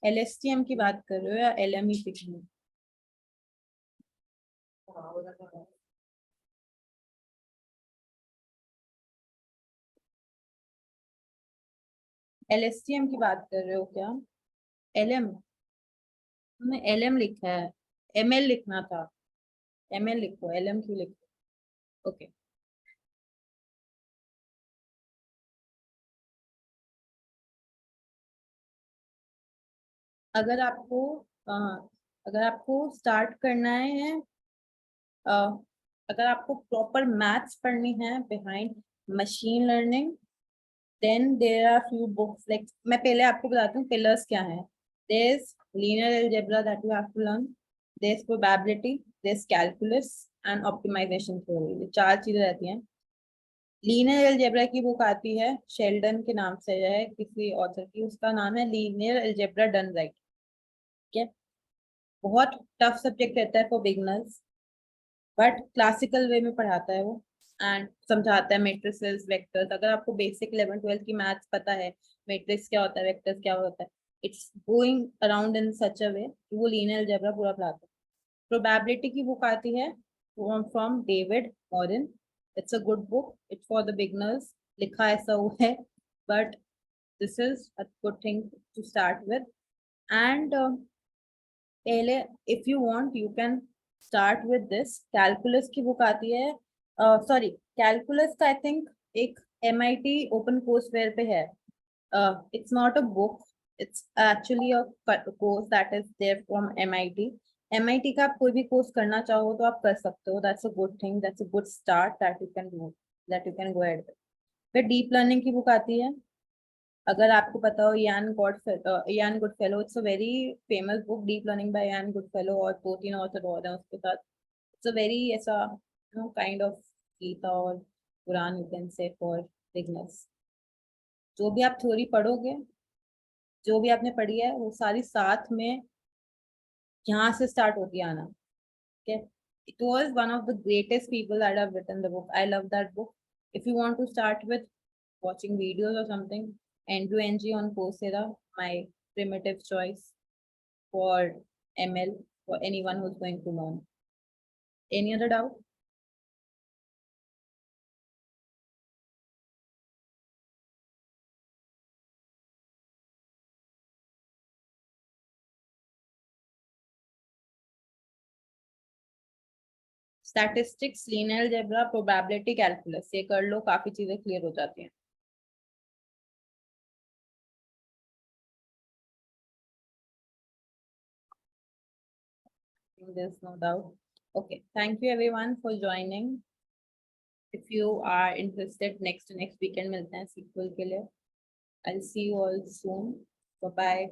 LSTM की बात कर रहे हो या LM ही सीखनी है? LSTM की बात कर रहे हो क्या? LM, तुमने LM लिखा है, ML लिखना था। ML लिखो, LM क्यों लिखो? ओके। अगर आपको अ, अगर आपको स्टार्ट करना है, अ, अगर आपको प्रॉपर मैथ्स पढ़नी है behind machine learning, then there are few books, like मैं पहले आपको बताती हूँ पिलर्स क्या हैं। There's linear algebra that you have to learn, there's probability, there's calculus and optimization theory, ये चार चीजें रहती हैं। लीनियर अलजेब्रा की बुक आती है, शेल्डन के नाम से है किसी ऑथर की, उसका नाम है लीनियर अलजेब्रा डन राइट, ठीक है। बहुत टफ सब्जेक्ट रहता है फॉर बिगनर्स, बट क्लासिकल वे में पढ़ाता है वो, एंड समझाता है मैट्रिसेस, वेक्टर्स। अगर आपको बेसिक 11 12 की मैथ्स पता है, मैट्रिक्स क्या होता है, वेक्टर्स क्या होता है, इट्स गोइंग अराउंड इन सच अ वे, वो लीनियर अलजेब्रा पूरा पढ़ाता है। प्रोबेबिलिटी की बुक आती है from David Morin, it's a good book, it's for the beginners, लिखा ऐसा हुआ है, but this is a good thing to start with. And पहले if you want you can start with this. Calculus की book आती है, sorry, calculus का I think एक एमआईटी ओपन कोर्सवेयर पे है, it's not a book, it's actually a course that is there from MIT. MIT का आप कोई भी कोर्स करना चाहो तो आप कर सकते हो, that's a good thing, that's a good start that you can do, that you can go ahead. फिर डीप लर्निंग की बुक आती है, अगर आपको पता हो, यान Goodfellow, it's a very famous book, deep learning by यान गुडफेलो, और दो तीन ऑथर और हैं उसके साथ। इट्स अ वेरी ऐसा काइंड ऑफ गीता और Quran you can say for beginners. जो भी आप थ्योरी पढ़ोगे, जो भी आपने पढ़ी है, वो सारी साथ में यहाँ से स्टार्ट होती है आना, ठीक है। It was one of the greatest people that have written the book. I love that book. If you want to start with watching videos or something, Andrew Ng on Coursera, my primitive choice for ML, for anyone who's going to learn. Any other doubt? Statistics, linear algebra, probability calculus, ये कर लो, काफी चीजें clear हो जाती हैं। There's no doubt. Okay, thank you everyone for joining. If you are interested, next weekend मिलते हैं sequel के लिए. I'll see you all soon. Bye bye.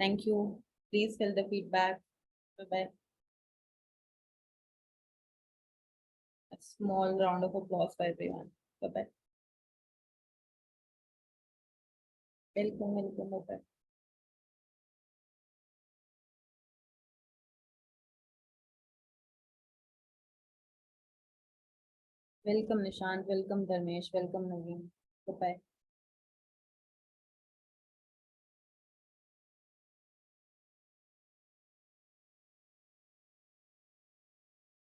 Thank you. Please fill the feedback. Bye bye. A small round of applause for everyone. Bye bye. Welcome, welcome. Bye bye. Welcome Nishant. Welcome Dharmesh. Welcome Naveen. Bye bye.